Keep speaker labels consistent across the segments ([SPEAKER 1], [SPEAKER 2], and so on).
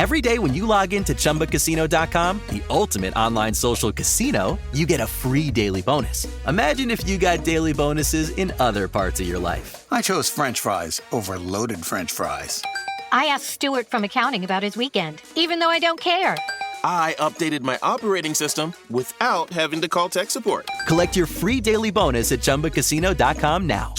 [SPEAKER 1] Every day when you log into ChumbaCasino.com, the ultimate online social casino, you get a free daily bonus. Imagine if you got daily bonuses in other parts of your life.
[SPEAKER 2] I chose French fries over loaded French fries.
[SPEAKER 3] I asked Stuart from accounting about his weekend, even though I don't care.
[SPEAKER 4] I updated my operating system without having to call tech support.
[SPEAKER 1] Collect your free daily bonus at ChumbaCasino.com now.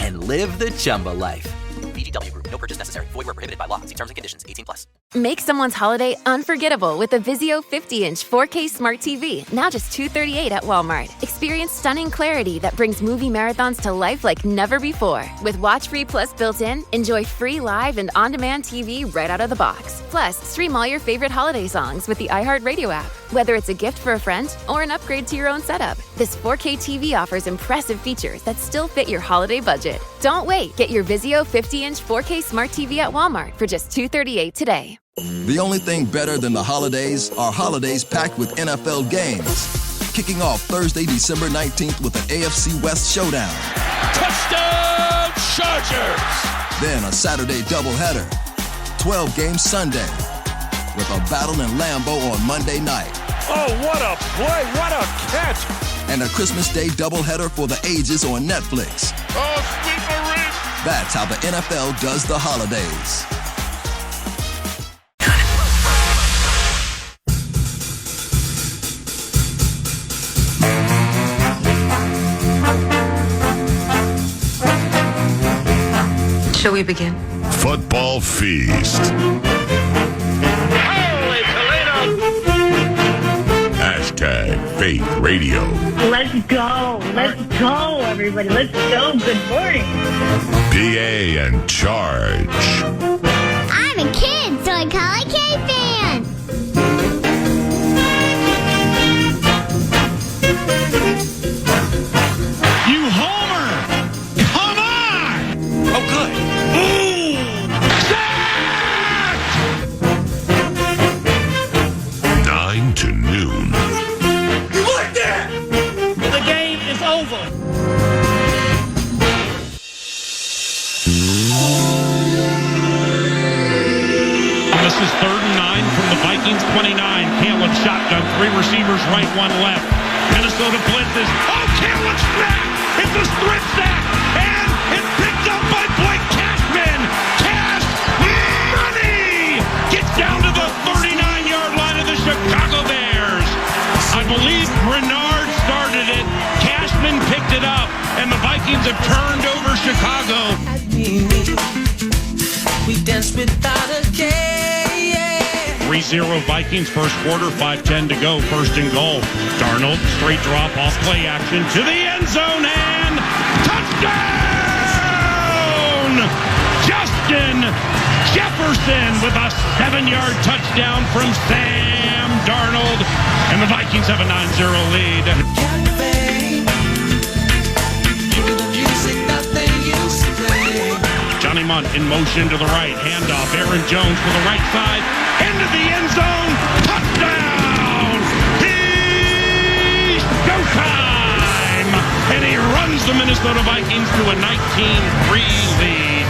[SPEAKER 1] And live the Chumba life.
[SPEAKER 5] BWW Group. No purchase necessary. Void where prohibited by law. See terms and conditions. 18+.
[SPEAKER 6] Make someone's holiday unforgettable with a Vizio 50-inch 4K smart TV, now just $238 at Walmart. Experience stunning clarity that brings movie marathons to life like never before. With Watch Free Plus built in, enjoy free live and on-demand TV right out of the box. Plus, stream all your favorite holiday songs with the iHeartRadio app. Whether it's a gift for a friend or an upgrade to your own setup, this 4K TV offers impressive features that still fit your holiday budget. Don't wait. Get your Vizio 50-inch 4K smart TV at Walmart for just $238 today.
[SPEAKER 7] The only thing better than the holidays are holidays packed with NFL games. Kicking off Thursday, December 19th with an AFC West showdown.
[SPEAKER 8] Touchdown Chargers!
[SPEAKER 7] Then a Saturday doubleheader. 12 games Sunday with a battle in Lambeau on Monday night.
[SPEAKER 8] Oh, what a play! What a catch!
[SPEAKER 7] And a Christmas Day doubleheader for the ages on Netflix.
[SPEAKER 8] Oh, sweet Marie!
[SPEAKER 7] That's how the NFL does the holidays.
[SPEAKER 9] Shall we begin?
[SPEAKER 10] Football Feast.
[SPEAKER 8] Holy Toledo!
[SPEAKER 10] Hashtag Faith Radio.
[SPEAKER 11] Let's go. Let's go, everybody. Let's go. Good morning.
[SPEAKER 10] PA and Charch.
[SPEAKER 12] I'm a kid, so I call it KFAN.
[SPEAKER 8] You homer! Come on! Oh, good. Ooh! Sacked!
[SPEAKER 10] 9 to noon.
[SPEAKER 8] You like that? The game is over. This is 3rd and 9 from the Vikings 29. Caleb shotgun, 3 receivers right, 1 left. Minnesota blitzes. Oh, Caleb sack! It's a strip sack! And it's picked up by Blake Cashman! Cash money! Gets down to the 39-yard line of the Chicago Bears. I believe Bernard started it. Cashman picked it up. And the Vikings have turned over Chicago.
[SPEAKER 13] We dance without a care.
[SPEAKER 8] 3-0 Vikings first quarter, 5:10 to go, first and goal. Darnold, straight drop off play action to the end zone and touchdown! Justin Jefferson with a 7-yard touchdown from Sam Darnold. And the Vikings have a 9-0 lead. Johnny Munt in motion to the right. Handoff. Aaron Jones to the right side. Into the end zone. Touchdown! He's showtime! And he runs the Minnesota Vikings to a 19-3 lead.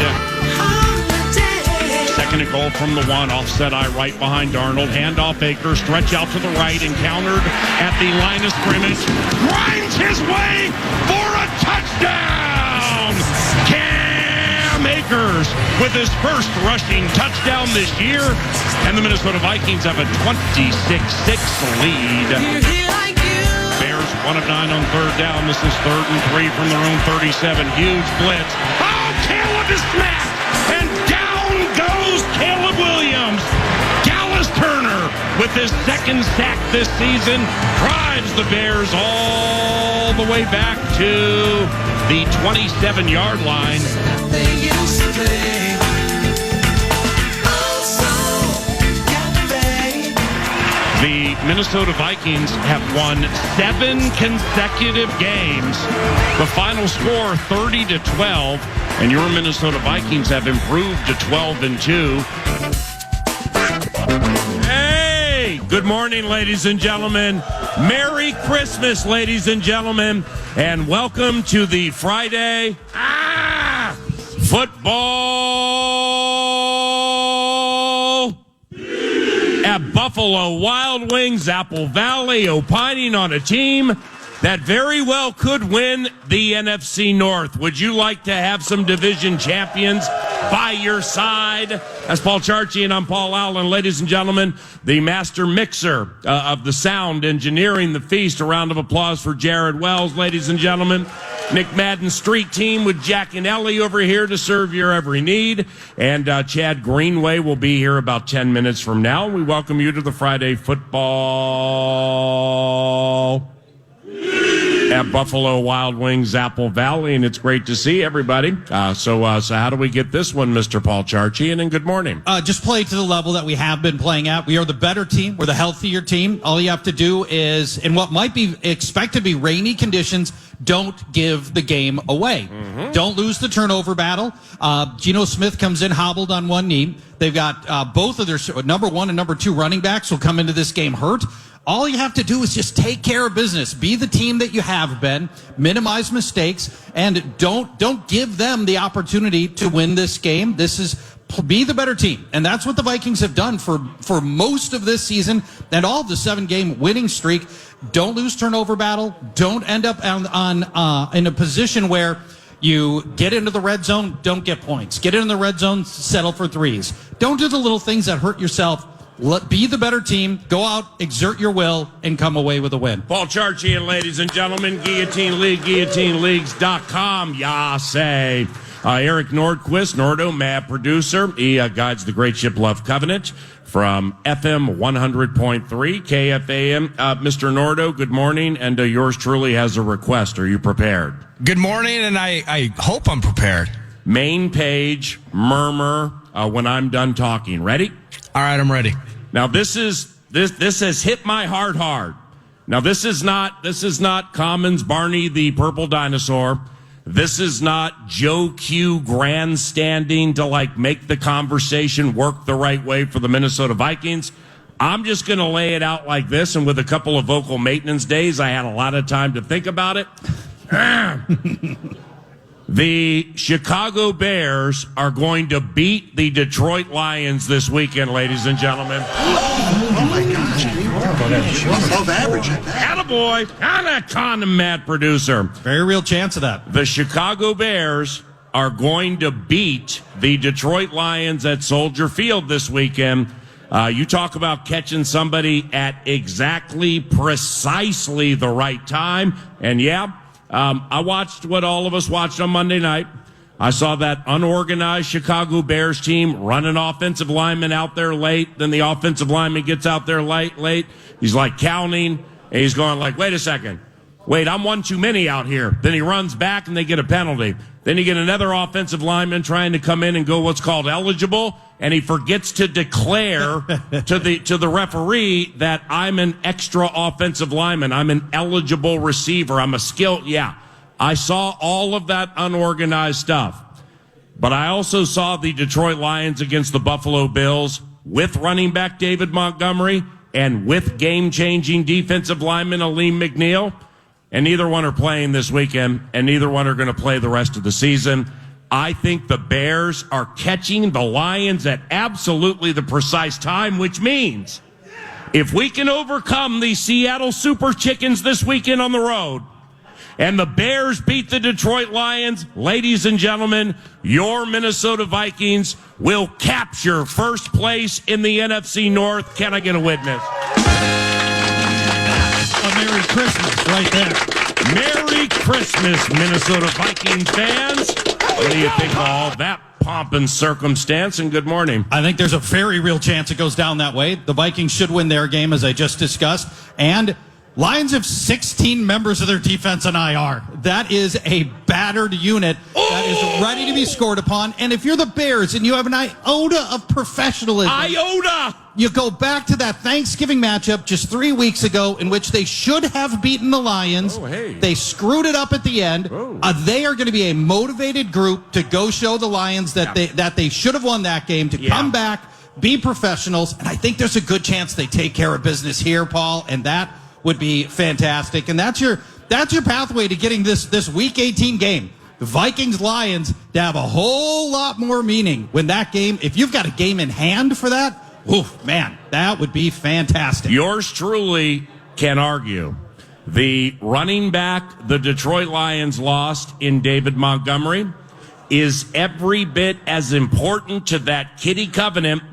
[SPEAKER 8] Second and goal from the 1. Offset eye right behind Darnold. Handoff Baker. Stretch out to the right. Encountered at the line of scrimmage. Grinds his way for a touchdown! Akers with his first rushing touchdown this year, and the Minnesota Vikings have a 26-6 lead. Bears 1 of 9 on 3rd down. This is 3rd and 3 from their own 37. Huge blitz. Oh, Caleb is smacked, and down goes Caleb Williams. Dallas Turner with his 2nd sack this season drives the Bears all the way back to the 27-yard line. The Minnesota Vikings have won 7 consecutive games. The final score 30-12, and your Minnesota Vikings have improved to 12-2. Hey, good morning, ladies and gentlemen. Merry Christmas, ladies and gentlemen, and welcome to the Friday Football at Buffalo Wild Wings, Apple Valley, opining on a team that very well could win the NFC North. Would you like to have some division champions by your side? That's Paul Charch, and I'm Paul Allen. Ladies and gentlemen, the master mixer of the sound, engineering the feast. A round of applause for Jared Wells, ladies and gentlemen. Nick Madden's street team with Jack and Ellie over here to serve your every need. And Chad Greenway will be here about 10 minutes from now. We welcome you to the Friday football at Buffalo Wild Wings, Apple Valley, and it's great to see everybody. So how do we get this one, Mr. Paul Charchian, and good morning.
[SPEAKER 14] Just play to the level that we have been playing at. We are the better team. We're the healthier team. All you have to do is, in what might be expected to be rainy conditions, don't give the game away. Mm-hmm. Don't lose the turnover battle. Geno Smith comes in hobbled on one knee. They've got both of their number one and number two running backs will come into this game hurt. All you have to do is just take care of business. Be the team that you have been. Minimize mistakes, and don't give them the opportunity to win this game. Be the better team, and that's what the Vikings have done for most of this season and all of the 7-game winning streak. Don't lose turnover battle. Don't end up in a position where you get into the red zone, don't get points. Get in the red zone, settle for threes. Don't do the little things that hurt yourself. Be the better team. Go out, exert your will, and come away with a win.
[SPEAKER 8] Paul Charchian, ladies and gentlemen, Guillotine League, guillotineleagues.com. Yeah, say. Eric Nordquist, Nordo, mad producer. He guides the Great Ship Love Covenant from FM 100.3 KFAN. Mr. Nordo, good morning, and yours truly has a request. Are you prepared?
[SPEAKER 15] Good morning, and I hope I'm prepared.
[SPEAKER 8] Main page, murmur when I'm done talking. Ready?
[SPEAKER 15] All right, I'm ready.
[SPEAKER 8] Now this has hit my heart hard. Now this is not Commons Barney the purple dinosaur. This is not Joe Q grandstanding to make the conversation work the right way for the Minnesota Vikings. I'm just going to lay it out like this, and with a couple of vocal maintenance days, I had a lot of time to think about it. The Chicago Bears are going to beat the Detroit Lions this weekend, ladies and gentlemen.
[SPEAKER 2] Oh my gosh. Above average.
[SPEAKER 8] Attaboy. Anaconda mad producer.
[SPEAKER 14] Very real chance of that.
[SPEAKER 8] The Chicago Bears are going to beat the Detroit Lions at Soldier Field this weekend. You talk about catching somebody at precisely the right time. And I watched what all of us watched on Monday night. I saw that unorganized Chicago Bears team run an offensive lineman out there late. Then the offensive lineman gets out there late. He's counting, and he's going wait a second. Wait, I'm one too many out here. Then he runs back, and they get a penalty. Then you get another offensive lineman trying to come in and go what's called eligible, and he forgets to declare to the referee that I'm an extra offensive lineman. I'm an eligible receiver. I'm a skill. Yeah, I saw all of that unorganized stuff. But I also saw the Detroit Lions against the Buffalo Bills with running back David Montgomery and with game-changing defensive lineman Aleem McNeil. And neither one are playing this weekend, and neither one are going to play the rest of the season. I think the Bears are catching the Lions at absolutely the precise time, which means if we can overcome the Seattle Super Chickens this weekend on the road, and the Bears beat the Detroit Lions, ladies and gentlemen, your Minnesota Vikings will capture first place in the NFC North. Can I get a witness?
[SPEAKER 14] Merry Christmas right there.
[SPEAKER 8] Merry Christmas, Minnesota Vikings fans. What do you think of all that pomp and circumstance? And good morning.
[SPEAKER 14] I think there's a very real chance it goes down that way. The Vikings should win their game, as I just discussed. And Lions have 16 members of their defense on IR. That is a battered unit that is ready to be scored upon. And if you're the Bears and you have an iota of professionalism, you go back to that Thanksgiving matchup just 3 weeks ago in which they should have beaten the Lions. They screwed it up at the end. They are going to be a motivated group to go show the Lions that they should have won that game, to come back, be professionals. And I think there's a good chance they take care of business here, Paul, and that would be fantastic. And that's your pathway to getting this Week 18 game, the Vikings-Lions, to have a whole lot more meaning when that game, if you've got a game in hand for that, Ooh, man, that would be fantastic.
[SPEAKER 8] Yours truly can argue. The running back the Detroit Lions lost in David Montgomery is every bit as important to that kitty covenant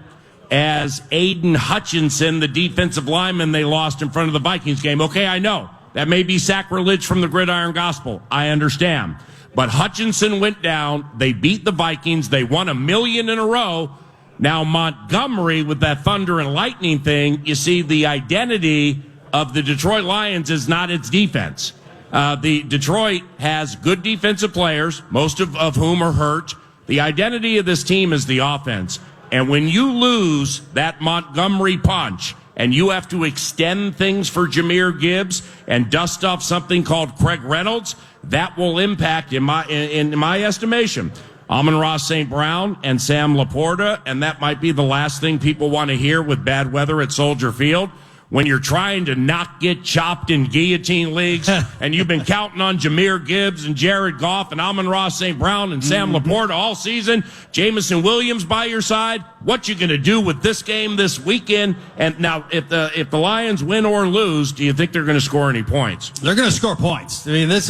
[SPEAKER 8] as Aiden Hutchinson, the defensive lineman they lost in front of the Vikings game. Okay, I know. That may be sacrilege from the gridiron gospel. I understand. But Hutchinson went down. They beat the Vikings. They won $1 million in a row. Now Montgomery, with that thunder and lightning thing, you see the identity of the Detroit Lions is not its defense. The Detroit has good defensive players, most of whom are hurt. The identity of this team is the offense. And when you lose that Montgomery punch and you have to extend things for Jahmyr Gibbs and dust off something called Craig Reynolds, that will impact, in my estimation, Amon-Ra St. Brown and Sam Laporta, and that might be the last thing people want to hear with bad weather at Soldier Field. When you're trying to not get chopped in guillotine leagues and you've been counting on Jahmyr Gibbs and Jared Goff and Amon-Ra St. Brown and Sam Laporta all season, Jamison Williams by your side, what you going to do with this game this weekend? And now, if the Lions win or lose, do you think they're going to score any points?
[SPEAKER 14] They're going to score points. I mean, this,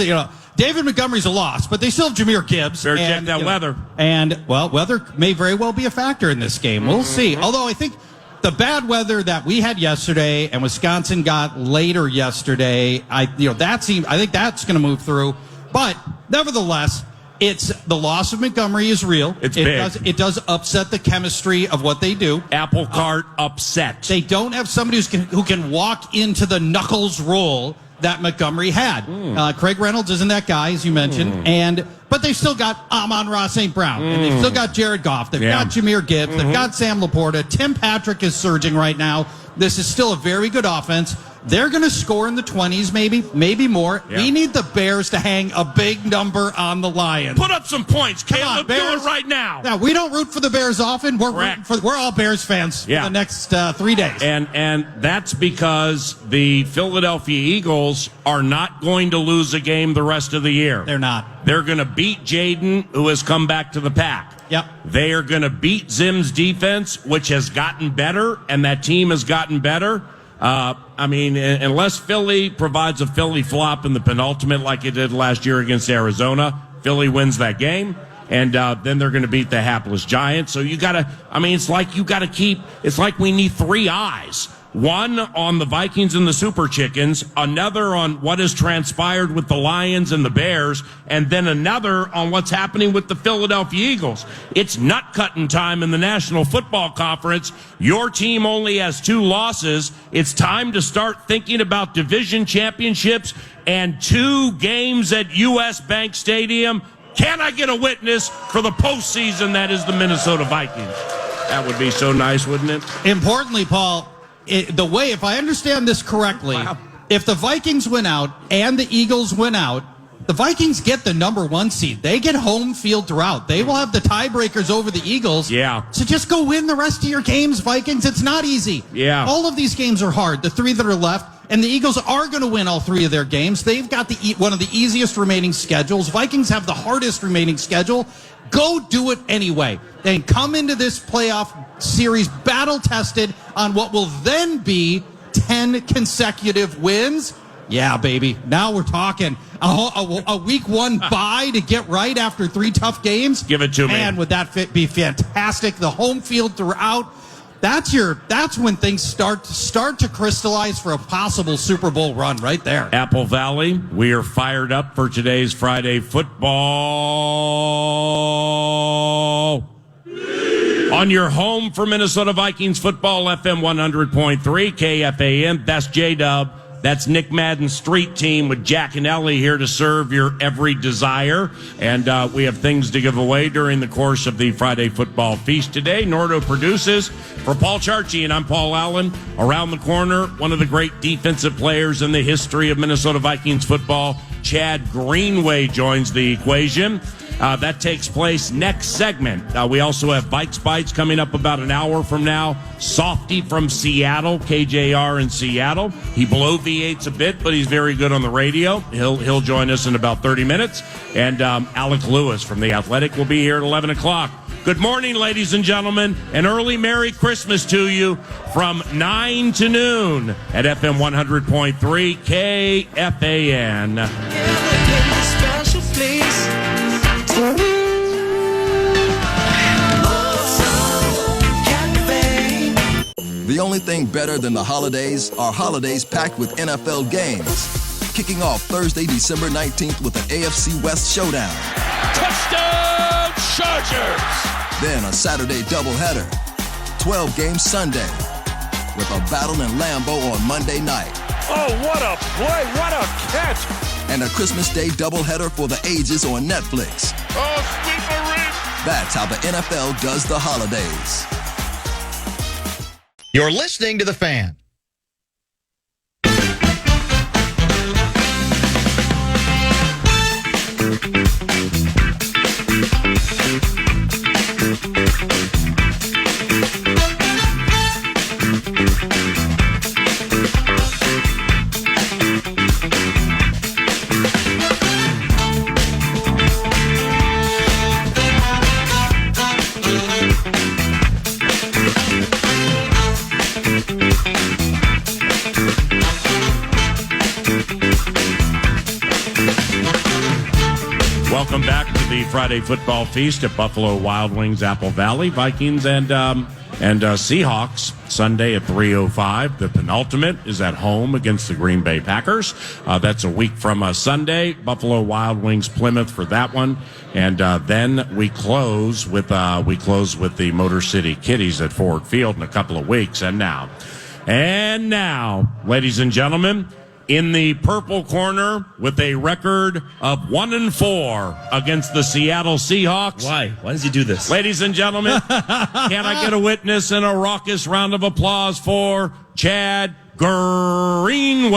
[SPEAKER 14] David Montgomery's a loss, but they still have Jahmyr Gibbs.
[SPEAKER 8] Better check that weather.
[SPEAKER 14] And, well, weather may very well be a factor in this game. We'll see. Although I think the bad weather that we had yesterday and Wisconsin got later yesterday, I think that's going to move through. But nevertheless, it's the loss of Montgomery is real. It does upset the chemistry of what they do.
[SPEAKER 8] Apple cart upset.
[SPEAKER 14] They don't have somebody who can walk into the knuckles role that Montgomery had. Craig Reynolds isn't that guy, as you mentioned, but they've still got Amon-Ra St. Brown, and they've still got Jared Goff. They've got Jahmyr Gibbs. They've got Sam Laporta. Tim Patrick is surging right now. This is still a very good offense. They're going to score in the 20s, maybe more. Yeah. We need the Bears to hang a big number on the Lions.
[SPEAKER 8] Put up some points, Caleb. Do it right now.
[SPEAKER 14] Now, we don't root for the Bears often. We're all Bears fans for the next 3 days.
[SPEAKER 8] And that's because the Philadelphia Eagles are not going to lose a game the rest of the year.
[SPEAKER 14] They're not.
[SPEAKER 8] They're going to beat Jaden, who has come back to the pack.
[SPEAKER 14] Yep.
[SPEAKER 8] They are going to beat Zim's defense, which has gotten better, and that team has gotten better. Unless Philly provides a Philly flop in the penultimate like it did last year against Arizona, Philly wins that game, and then they're going to beat the hapless Giants. So it's like we need three eyes. One on the Vikings and the Super Chickens, another on what has transpired with the Lions and the Bears, and then another on what's happening with the Philadelphia Eagles. It's nut-cutting time in the National Football Conference. Your team only has 2 losses. It's time to start thinking about division championships and 2 games at U.S. Bank Stadium. Can I get a witness for the postseason that is the Minnesota Vikings? That would be so nice, wouldn't it?
[SPEAKER 14] Importantly, Paul, if I understand this correctly, if the Vikings win out and the Eagles win out, the Vikings get the number 1 seed. They get home field throughout. They will have the tiebreakers over the Eagles.
[SPEAKER 8] Yeah.
[SPEAKER 14] So just go win the rest of your games, Vikings. It's not easy.
[SPEAKER 8] Yeah.
[SPEAKER 14] All of these games are hard, the 3 that are left. And the Eagles are going to win all 3 of their games. They've got one of the easiest remaining schedules. Vikings have the hardest remaining schedule. Go do it anyway. And come into this playoff series battle-tested on what will then be 10 consecutive wins. Yeah, baby. Now we're talking a week 1 bye to get right after 3 tough games.
[SPEAKER 8] Give it to me.
[SPEAKER 14] And would that be fantastic? The home field throughout. That's when things start to crystallize for a possible Super Bowl run right there.
[SPEAKER 8] Apple Valley, we are fired up for today's Friday football. On your home for Minnesota Vikings football, FM 100.3, KFAN. That's J-Dub. That's Nick Madden's Street Team with Jack and Ellie here to serve your every desire. And we have things to give away during the course of the Friday Football Feast today. Nordo produces. For Paul Charchi, and I'm Paul Allen. Around the corner, one of the great defensive players in the history of Minnesota Vikings football, Chad Greenway, joins the equation. That takes place next segment. We also have Bikes Bites coming up about an hour from now. Softy from Seattle, KJR in Seattle. He bloviates a bit, but he's very good on the radio. He'll join us in about 30 minutes. And Alec Lewis from The Athletic will be here at 11 o'clock. Good morning, ladies and gentlemen. An early Merry Christmas to you from 9 to noon at FM 100.3 KFAN.
[SPEAKER 7] The only thing better than the holidays are holidays packed with NFL games. Kicking off Thursday, December 19th with an AFC West showdown.
[SPEAKER 8] Touchdown, Chargers!
[SPEAKER 7] Then a Saturday doubleheader. 12 games Sunday with a battle in Lambeau on Monday night.
[SPEAKER 8] Oh, what a play! What a catch!
[SPEAKER 7] And a Christmas Day doubleheader for the ages on Netflix.
[SPEAKER 8] Oh, sweet Marie!
[SPEAKER 7] That's how the NFL does the holidays.
[SPEAKER 2] You're listening to The Fan.
[SPEAKER 8] Welcome back to the Friday Football Feast at Buffalo Wild Wings Apple Valley. Vikings and Seahawks Sunday at 3:05. The penultimate is at home against the Green Bay Packers. That's a week from Sunday. Buffalo Wild Wings Plymouth for that one, and then we close with the Motor City Kitties at Ford Field in a couple of weeks. And now, ladies and gentlemen, in the purple corner with a record of 1-4 against the Seattle Seahawks.
[SPEAKER 16] Why? Why does he do this?
[SPEAKER 8] Ladies and gentlemen, can I get a witness and a raucous round of applause for Chad Greenway?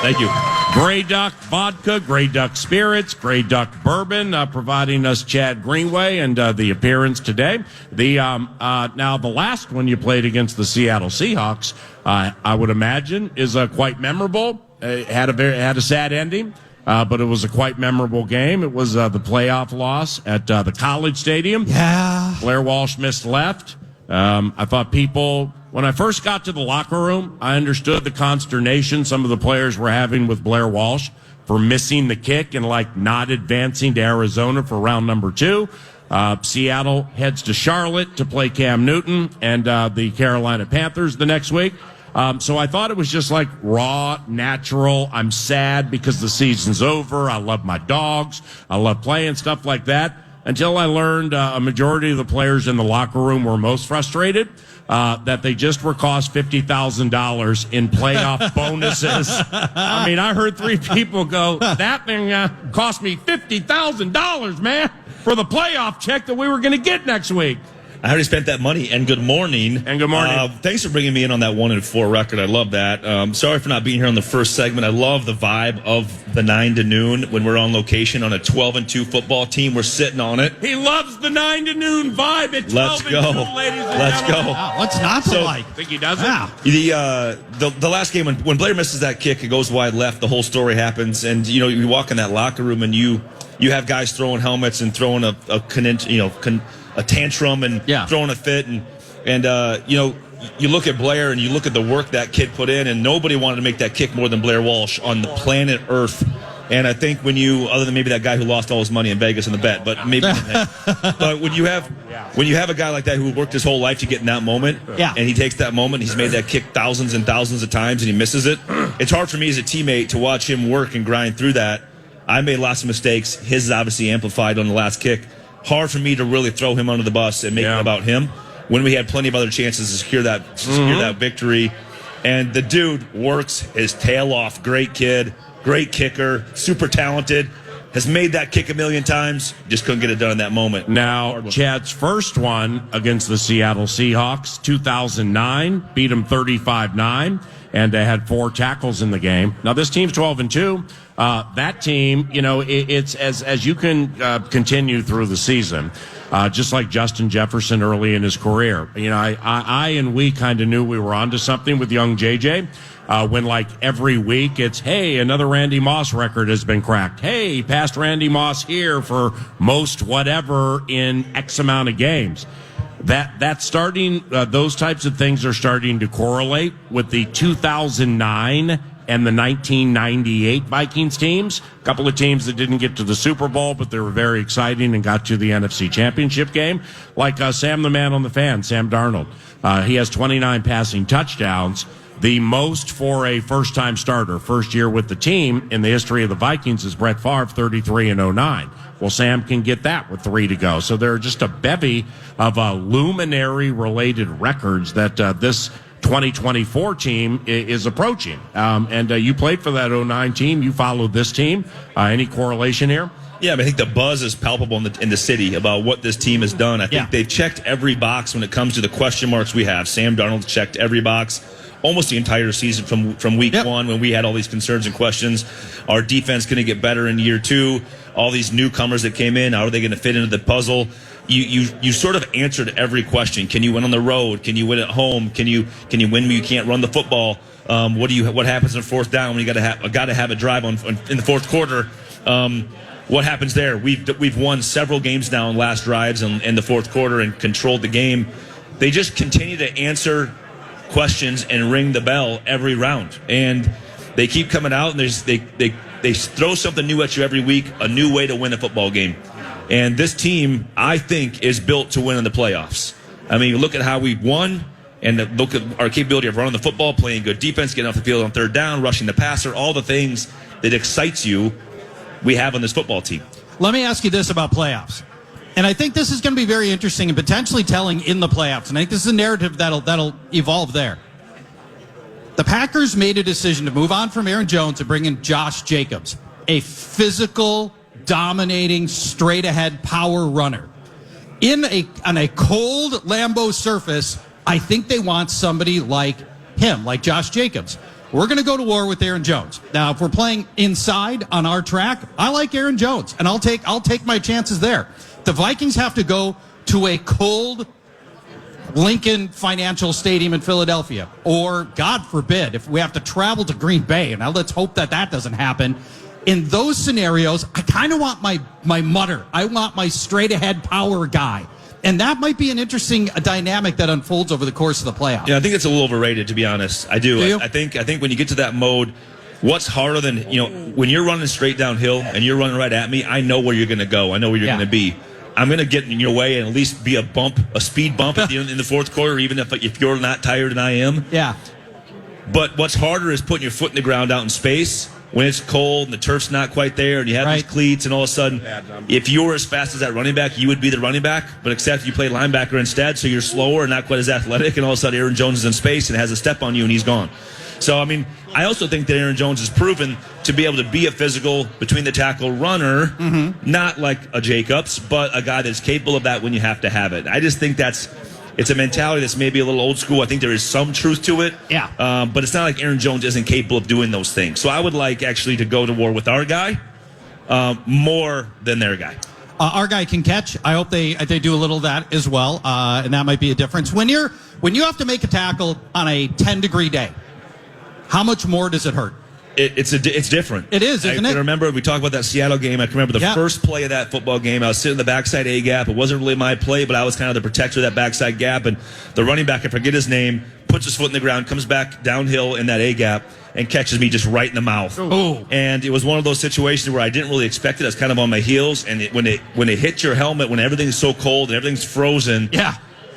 [SPEAKER 16] Thank you.
[SPEAKER 8] Grey Duck Vodka, Grey Duck Spirits, Grey Duck Bourbon, providing us Chad Greenway and the appearance today. Now the last one you played against the Seattle Seahawks, I would imagine, is quite memorable. It had a sad ending, but it was a quite memorable game. It was the playoff loss at the College Stadium.
[SPEAKER 14] Yeah.
[SPEAKER 8] Blair Walsh missed left. I thought when I first got to the locker room, I understood the consternation some of the players were having with Blair Walsh for missing the kick and not advancing to Arizona for round number 2. Seattle heads to Charlotte to play Cam Newton and the Carolina Panthers the next week. So I thought it was just raw, natural. I'm sad because the season's over. I love my dogs. I love playing, stuff like that. Until I learned a majority of the players in the locker room were most frustrated that they just were cost $50,000 in playoff bonuses. I mean, I heard 3 people go, that thing cost me $50,000, man, for the playoff check that we were going to get next week.
[SPEAKER 16] I already spent that money, and good morning.
[SPEAKER 8] And good morning.
[SPEAKER 16] Thanks for bringing me in on that 1-4 record. I love that. Sorry for not being here on the first segment. I love the vibe of the 9 to noon when we're on location on a 12-2 football team. We're sitting on it.
[SPEAKER 8] He loves the 9 to noon vibe at 12-2,
[SPEAKER 16] Let's go.
[SPEAKER 8] ladies and
[SPEAKER 16] Let's
[SPEAKER 8] gentlemen.
[SPEAKER 16] go.
[SPEAKER 14] Wow, what's not to like?
[SPEAKER 8] Think he does it?
[SPEAKER 14] Yeah.
[SPEAKER 16] The last game when Blair misses that kick, it goes wide left. The whole story happens, and you walk in that locker room and you have guys throwing helmets and throwing a tantrum and throwing a fit, and you look at Blair and you look at the work that kid put in, and nobody wanted to make that kick more than Blair Walsh on the planet Earth. And I think other than maybe that guy who lost all his money in Vegas in the bet, but maybe, but when you have a guy like that who worked his whole life to get in that moment, and he takes that moment, he's made that kick thousands and thousands of times, and he misses it. It's hard for me as a teammate to watch him work and grind through that. I made lots of mistakes. His is obviously amplified on the last kick. Hard for me to really throw him under the bus and make it about him when we had plenty of other chances to secure that victory. And the dude works his tail off. Great kid, great kicker, super talented. Has made that kick a million times. Just couldn't get it done in that moment.
[SPEAKER 8] Now, Chad's first one against the Seattle Seahawks, 2009, beat them 35-9.
[SPEAKER 17] and had 4 tackles in the game. Now, this team's 12-2. That team, it's as you can continue through the season, just like Justin Jefferson early in his career. I and we kind of knew we were onto something with young JJ. When like every week it's, hey, another Randy Moss record has been cracked. Hey, he passed Randy Moss here for most whatever in X amount of games. That's starting, those types of things are starting to correlate with the 2009 and the 1998 Vikings teams. A couple of teams that didn't get to the Super Bowl, but they were very exciting and got to the NFC Championship game. Like Sam the Man on the Fan, Sam Darnold. He has 29 passing touchdowns. The most for a first-time starter, first year with the team in the history of the Vikings is Brett Favre, 33 and 09. Well, Sam can get that with 3 to go. So there are just a bevy of luminary-related records that this 2024 team is approaching. And you played for that 09 team. You followed this team. Any correlation here?
[SPEAKER 16] Yeah, I think the buzz is palpable in the city about what this team has done. I think they've checked every box when it comes to the question marks we have. Sam Darnold's checked every box almost the entire season from week 1 when we had all these concerns and questions. Our defense going to get better in year 2. All these newcomers that came in, how are they going to fit into the puzzle? You sort of answered every question. Can you win on the road? Can you win at home? Can you win when you can't run the football? What happens on 4th down when you got to have a drive in the 4th quarter? What happens there? We've won several games now in last drives in the 4th quarter and controlled the game. They just continue to answer questions and ring the bell every round, and they keep coming out and they throw something new at you every week, a new way to win a football game. And this team, I think, is built to win in the playoffs. I mean, look at how we won, and look at our capability of running the football, playing good defense, getting off the field on 3rd down, rushing the passer, all the things that excites you we have on this football team.
[SPEAKER 14] Let me ask you this about playoffs. And I think this is going to be very interesting and potentially telling in the playoffs. And I think this is a narrative that'll evolve there. The Packers made a decision to move on from Aaron Jones and bring in Josh Jacobs, a physical, dominating, straight-ahead power runner. On a cold Lambeau surface, I think they want somebody like him, like Josh Jacobs. We're going to go to war with Aaron Jones. Now, if we're playing inside on our track, I like Aaron Jones, and I'll take my chances there. The Vikings have to go to a cold Lincoln Financial Stadium in Philadelphia, or, God forbid, if we have to travel to Green Bay. Now, let's hope that doesn't happen. In those scenarios, I kind of want my mutter. I want my straight-ahead power guy. And that might be an interesting dynamic that unfolds over the course of the playoffs.
[SPEAKER 16] Yeah, I think it's a little overrated, to be honest. I do. I think when you get to that mode, what's harder than, when you're running straight downhill and you're running right at me, I know where you're going to go. I know where you're going to be. I'm going to get in your way and at least be a speed bump in the 4th quarter, even if you're not tired and I am.
[SPEAKER 14] Yeah.
[SPEAKER 16] But what's harder is putting your foot in the ground out in space when it's cold and the turf's not quite there and you have these cleats, and all of a sudden, if you were as fast as that running back, you would be the running back, but except you play linebacker instead, so you're slower and not quite as athletic, and all of a sudden Aaron Jones is in space and has a step on you and he's gone. So, I mean, I also think that Aaron Jones has proven to be able to be a physical between the tackle runner, not like a Jacobs, but a guy that's capable of that when you have to have it. I just think it's a mentality that's maybe a little old school. I think there is some truth to it.
[SPEAKER 14] Yeah.
[SPEAKER 16] But it's not like Aaron Jones isn't capable of doing those things. So I would like actually to go to war with our guy more than their guy.
[SPEAKER 14] Our guy can catch. I hope they do a little of that as well, and that might be a difference. When you have to make a tackle on a 10-degree day, how much more does it hurt?
[SPEAKER 16] It's different.
[SPEAKER 14] It is, isn't it?
[SPEAKER 16] I remember we talked about that Seattle game. I can remember the first play of that football game. I was sitting in the backside A gap. It wasn't really my play, but I was kind of the protector of that backside gap. And the running back, I forget his name, puts his foot in the ground, comes back downhill in that A gap, and catches me just right in the mouth.
[SPEAKER 14] Ooh.
[SPEAKER 16] And it was one of those situations where I didn't really expect it. I was kind of on my heels. And when it hit your helmet, when everything's so cold and everything's frozen,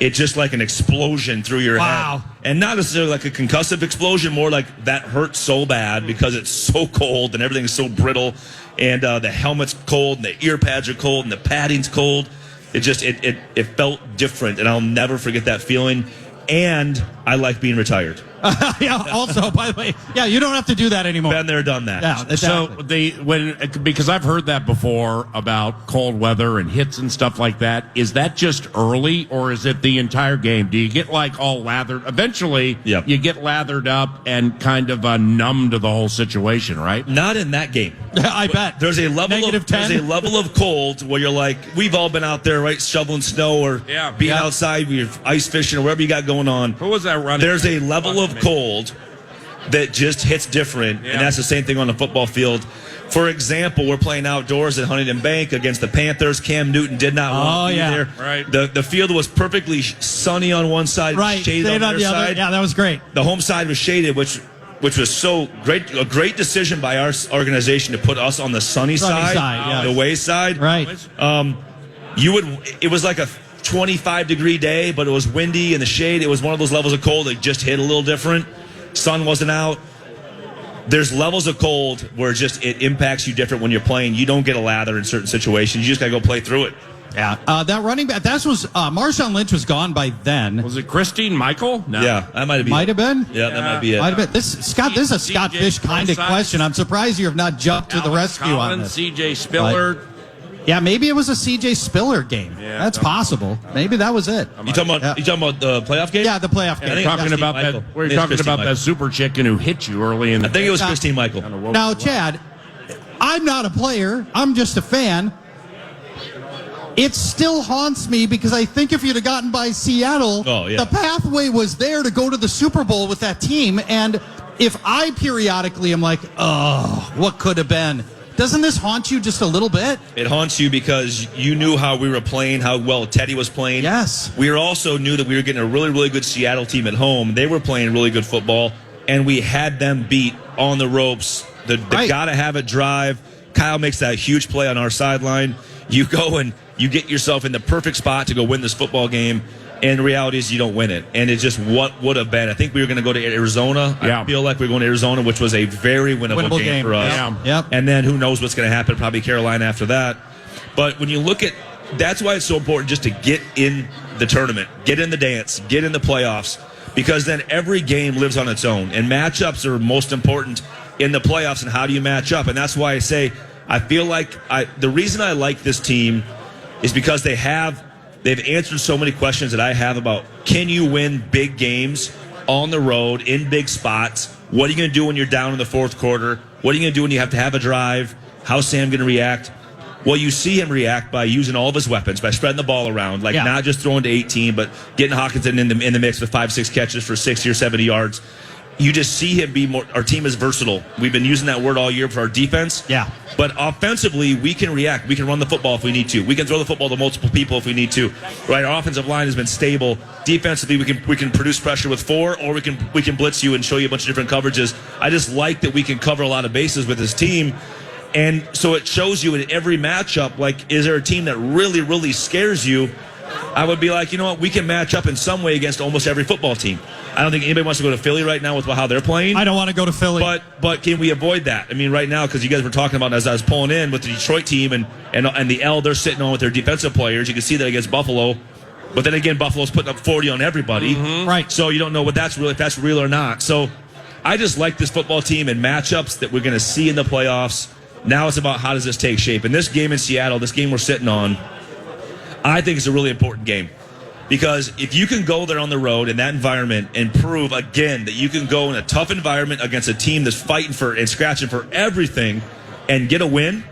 [SPEAKER 16] it's just like an explosion through your head. And not necessarily like a concussive explosion, more like that hurts so bad because it's so cold and everything's so brittle, and the helmet's cold and the ear pads are cold and the padding's cold. It felt different, and I'll never forget that feeling. And I like being retired.
[SPEAKER 14] Yeah. Also, by the way, yeah, you don't have to do that anymore.
[SPEAKER 16] Been there, done that.
[SPEAKER 14] Yeah, exactly.
[SPEAKER 17] So because I've heard that before about cold weather and hits and stuff like that. Is that just early, or is it the entire game? Do you get like all lathered? Eventually, you get lathered up and kind of numb to the whole situation, right?
[SPEAKER 16] Not in that game.
[SPEAKER 14] I bet.
[SPEAKER 16] There's a level
[SPEAKER 14] -10.
[SPEAKER 16] There's a level of cold where you're like, we've all been out there, right, shoveling snow or being outside, we're ice fishing or whatever you got going on.
[SPEAKER 17] Who was that running?
[SPEAKER 16] There's a level of cold that just hits different, and that's the same thing on the football field. For example, we're playing outdoors at Huntington Bank against the Panthers. Cam Newton did not want to be there.
[SPEAKER 17] Right.
[SPEAKER 16] The field was perfectly sunny on one side, shaded on the other side.
[SPEAKER 14] Yeah, that was great.
[SPEAKER 16] The home side was shaded, which was so great. A great decision by our organization to put us on the sunny side, the away side.
[SPEAKER 14] Right.
[SPEAKER 16] It was like a 25-degree day, but it was windy in the shade. It was one of those levels of cold that just hit a little different. Sun wasn't out. There's levels of cold where it impacts you different when you're playing. You don't get a lather in certain situations. You just got to go play through it.
[SPEAKER 14] Yeah. That running back, Marshawn Lynch was gone by then.
[SPEAKER 17] Was it Christine Michael? No.
[SPEAKER 16] Yeah, that might have been.
[SPEAKER 14] Might have been?
[SPEAKER 16] Yeah, that might be it.
[SPEAKER 14] Might have been. This is a Scott Fish kind of question. I'm surprised you have not jumped to the rescue on this.
[SPEAKER 17] C.J. Spiller.
[SPEAKER 14] Yeah, maybe it was a C.J. Spiller game. Yeah, that's possible. Maybe that was it.
[SPEAKER 16] You talking about the playoff game?
[SPEAKER 14] Yeah, the playoff game.
[SPEAKER 17] We're talking about that super chicken who hit you early in the
[SPEAKER 16] I think it was Christine Michael.
[SPEAKER 14] Now, Chad, I'm not a player. I'm just a fan. It still haunts me because I think if you'd have gotten by Seattle, the pathway was there to go to the Super Bowl with that team. And if I periodically am like, oh, what could have been? Doesn't this haunt you just a little bit?
[SPEAKER 16] It haunts you because you knew how we were playing, how well Teddy was playing.
[SPEAKER 14] Yes.
[SPEAKER 16] We also knew that we were getting a really, really good Seattle team at home. They were playing really good football, and we had them beat on the ropes. The gotta-have-it drive. Kyle makes that huge play on our sideline. You go and you get yourself in the perfect spot to go win this football game. And the reality is you don't win it. And it's just what would have been. I think we were going to go to Arizona.
[SPEAKER 17] Yeah.
[SPEAKER 16] I feel like we're going to Arizona, which was a very winnable game for us.
[SPEAKER 14] Yeah. Yep.
[SPEAKER 16] And then who knows what's going to happen, probably Carolina after that. But when you look at that's why it's so important just to get in the tournament, get in the dance, get in the playoffs, because then every game lives on its own. And matchups are most important in the playoffs, and how do you match up? And that's why I say I feel like the reason I like this team is because they've answered so many questions that I have about can you win big games on the road in big spots? What are you going to do when you're down in the fourth quarter? What are you going to do when you have to have a drive? How's Sam going to react? Well, you see him react by using all of his weapons, by spreading the ball around, not just throwing to 18, but getting Hawkinson in the mix with 5-6 catches for 60 or 70 yards. You just see him be more. Our team is versatile. We've been using that word all year for our defense.
[SPEAKER 14] Yeah.
[SPEAKER 16] But offensively, we can react. We can run the football if we need to. We can throw the football to multiple people if we need to. Right? Our offensive line has been stable. Defensively, we can produce pressure with 4, or we can blitz you and show you a bunch of different coverages. I just like that we can cover a lot of bases with this team. And so it shows you in every matchup, like, is there a team that really, really scares you? I would be like, you know what, we can match up in some way against almost every football team. I don't think anybody wants to go to Philly right now with how they're playing.
[SPEAKER 14] I don't want to go to Philly.
[SPEAKER 16] But can we avoid that? I mean, right now, because you guys were talking about as I was pulling in with the Detroit team and the L they're sitting on with their defensive players, you can see that against Buffalo. But then again, Buffalo's putting up 40 on everybody.
[SPEAKER 14] Mm-hmm. Right.
[SPEAKER 16] So you don't know if that's real or not. So I just like this football team and matchups that we're going to see in the playoffs. Now it's about how does this take shape. And this game in Seattle, this game we're sitting on, I think it's a really important game. Because if you can go there on the road in that environment and prove again that you can go in a tough environment against a team that's fighting for and scratching for everything and get a win,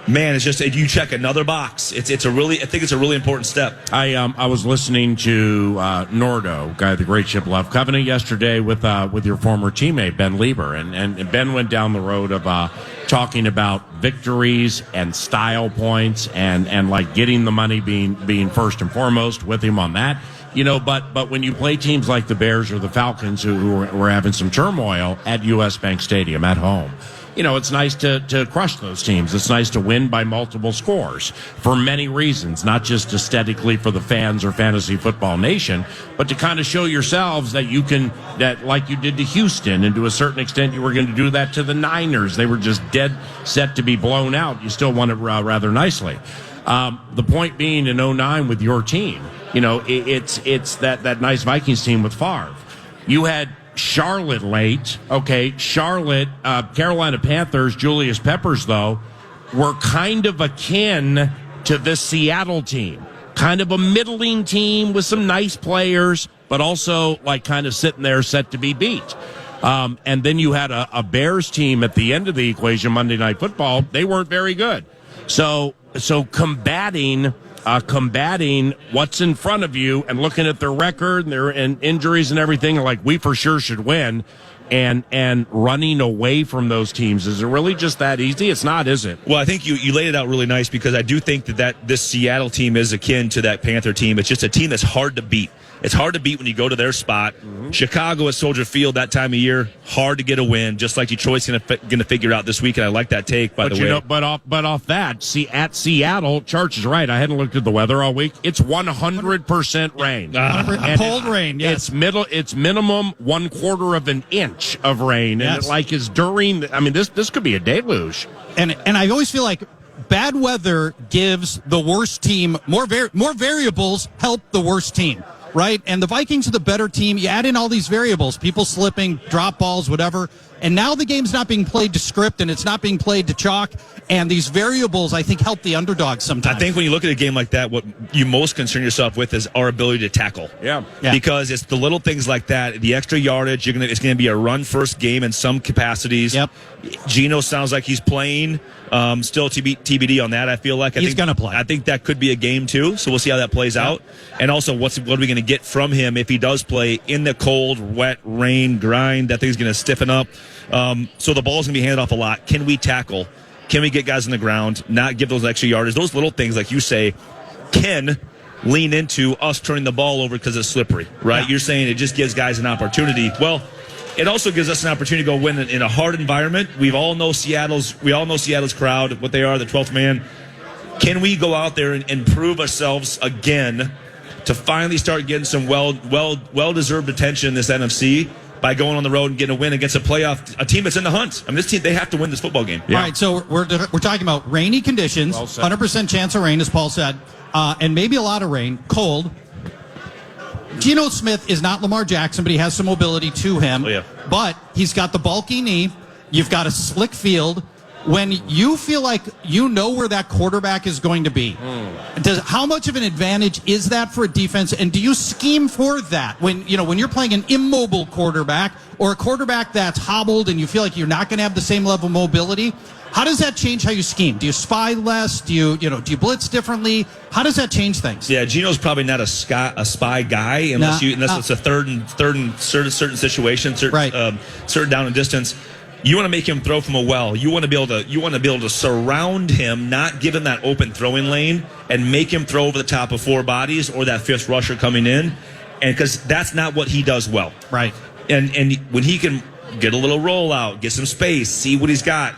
[SPEAKER 16] man, it's just you check another box. I think it's a really important step.
[SPEAKER 17] I was listening to Nordo, guy of the Great Ship Love Covenant, yesterday with your former teammate Ben Lieber, and Ben went down the road of talking about victories and style points and like getting the money being first and foremost with him on that. You know, but when you play teams like the Bears or the Falcons who were having some turmoil at US Bank Stadium at home, you know, it's nice to crush those teams. It's nice to win by multiple scores for many reasons, not just aesthetically for the fans or Fantasy Football Nation, but to kind of show yourselves that you can, that like you did to Houston, and to a certain extent you were going to do that to the Niners. They were just dead set to be blown out. You still won it rather nicely. The point being in 2009 with your team, you know, it's that nice Vikings team with Favre. You had Charlotte late. Okay, Charlotte, Carolina Panthers, Julius Peppers, though, were kind of akin to this Seattle team. Kind of a middling team with some nice players, but also like kind of sitting there set to be beat. And then you had a Bears team at the end of the equation, Monday Night Football. They weren't very good. So combating what's in front of you and looking at their record and injuries and everything, like we for sure should win, and running away from those teams. Is it really just that easy? It's not, is it?
[SPEAKER 16] Well, I think you laid it out really nice, because I do think that this Seattle team is akin to that Panther team. It's just a team that's hard to beat. It's hard to beat when you go to their spot. Mm-hmm. Chicago at Soldier Field that time of year, hard to get a win, just like Detroit's going to figure out this week, and I like that take, by the way.
[SPEAKER 17] But off that, at Seattle, Charch is right. I hadn't looked at the weather all week. It's 100% rain.
[SPEAKER 14] Cold rain, yes.
[SPEAKER 17] It's minimum 1/4 of an inch of rain, and it like is during. This could be a deluge.
[SPEAKER 14] And I always feel like bad weather gives the worst team more variables, help the worst team. Right? And the Vikings are the better team. You add in all these variables, people slipping, drop balls, whatever. And now the game's not being played to script, and it's not being played to chalk. And these variables, I think, help the underdog sometimes.
[SPEAKER 16] I think when you look at a game like that, what you most concern yourself with is our ability to tackle.
[SPEAKER 17] Yeah.
[SPEAKER 16] Because it's the little things like that, the extra yardage. It's going to be a run-first game in some capacities.
[SPEAKER 14] Yep.
[SPEAKER 16] Geno sounds like he's playing. Still TBD on that, I feel like.
[SPEAKER 14] He's going to play.
[SPEAKER 16] I think that could be a game, too, so we'll see how that plays out. And also, what are we going to get from him if he does play in the cold, wet, rain, grind? That thing's going to stiffen up. So the ball's going to be handed off a lot. Can we tackle? Can we get guys on the ground, not give those extra yardage? Those little things, like you say, can lean into us turning the ball over because it's slippery, right? Yeah. You're saying it just gives guys an opportunity. Well, it also gives us an opportunity to go win in a hard environment. We all know Seattle's crowd, what they are, the 12th man. Can we go out there and prove ourselves again to finally start getting some well-deserved attention in this NFC by going on the road and getting a win against a team that's in the hunt? This team, they have to win this football game.
[SPEAKER 14] Yeah. All right, so we're talking about rainy conditions, 100% chance of rain, as Paul said, and maybe a lot of rain, cold. Geno Smith is not Lamar Jackson, but he has some mobility to him.
[SPEAKER 16] Oh, yeah.
[SPEAKER 14] But he's got the bulky knee. You've got a slick field. When you feel like you know where that quarterback is going to be, how much of an advantage is that for a defense? And do you scheme for that when you're playing an immobile quarterback or a quarterback that's hobbled and you feel like you're not going to have the same level of mobility? How does that change how you scheme? Do you spy less? Do you blitz differently? How does that change things?
[SPEAKER 16] Yeah, Geno's probably not a spy guy unless it's a third and certain situation, certain down and distance. You want to make him throw from a well. You want to be able to surround him, not give him that open throwing lane, and make him throw over the top of four bodies or that fifth rusher coming in, and because that's not what he does well.
[SPEAKER 14] Right.
[SPEAKER 16] And when he can get a little rollout, get some space, see what he's got,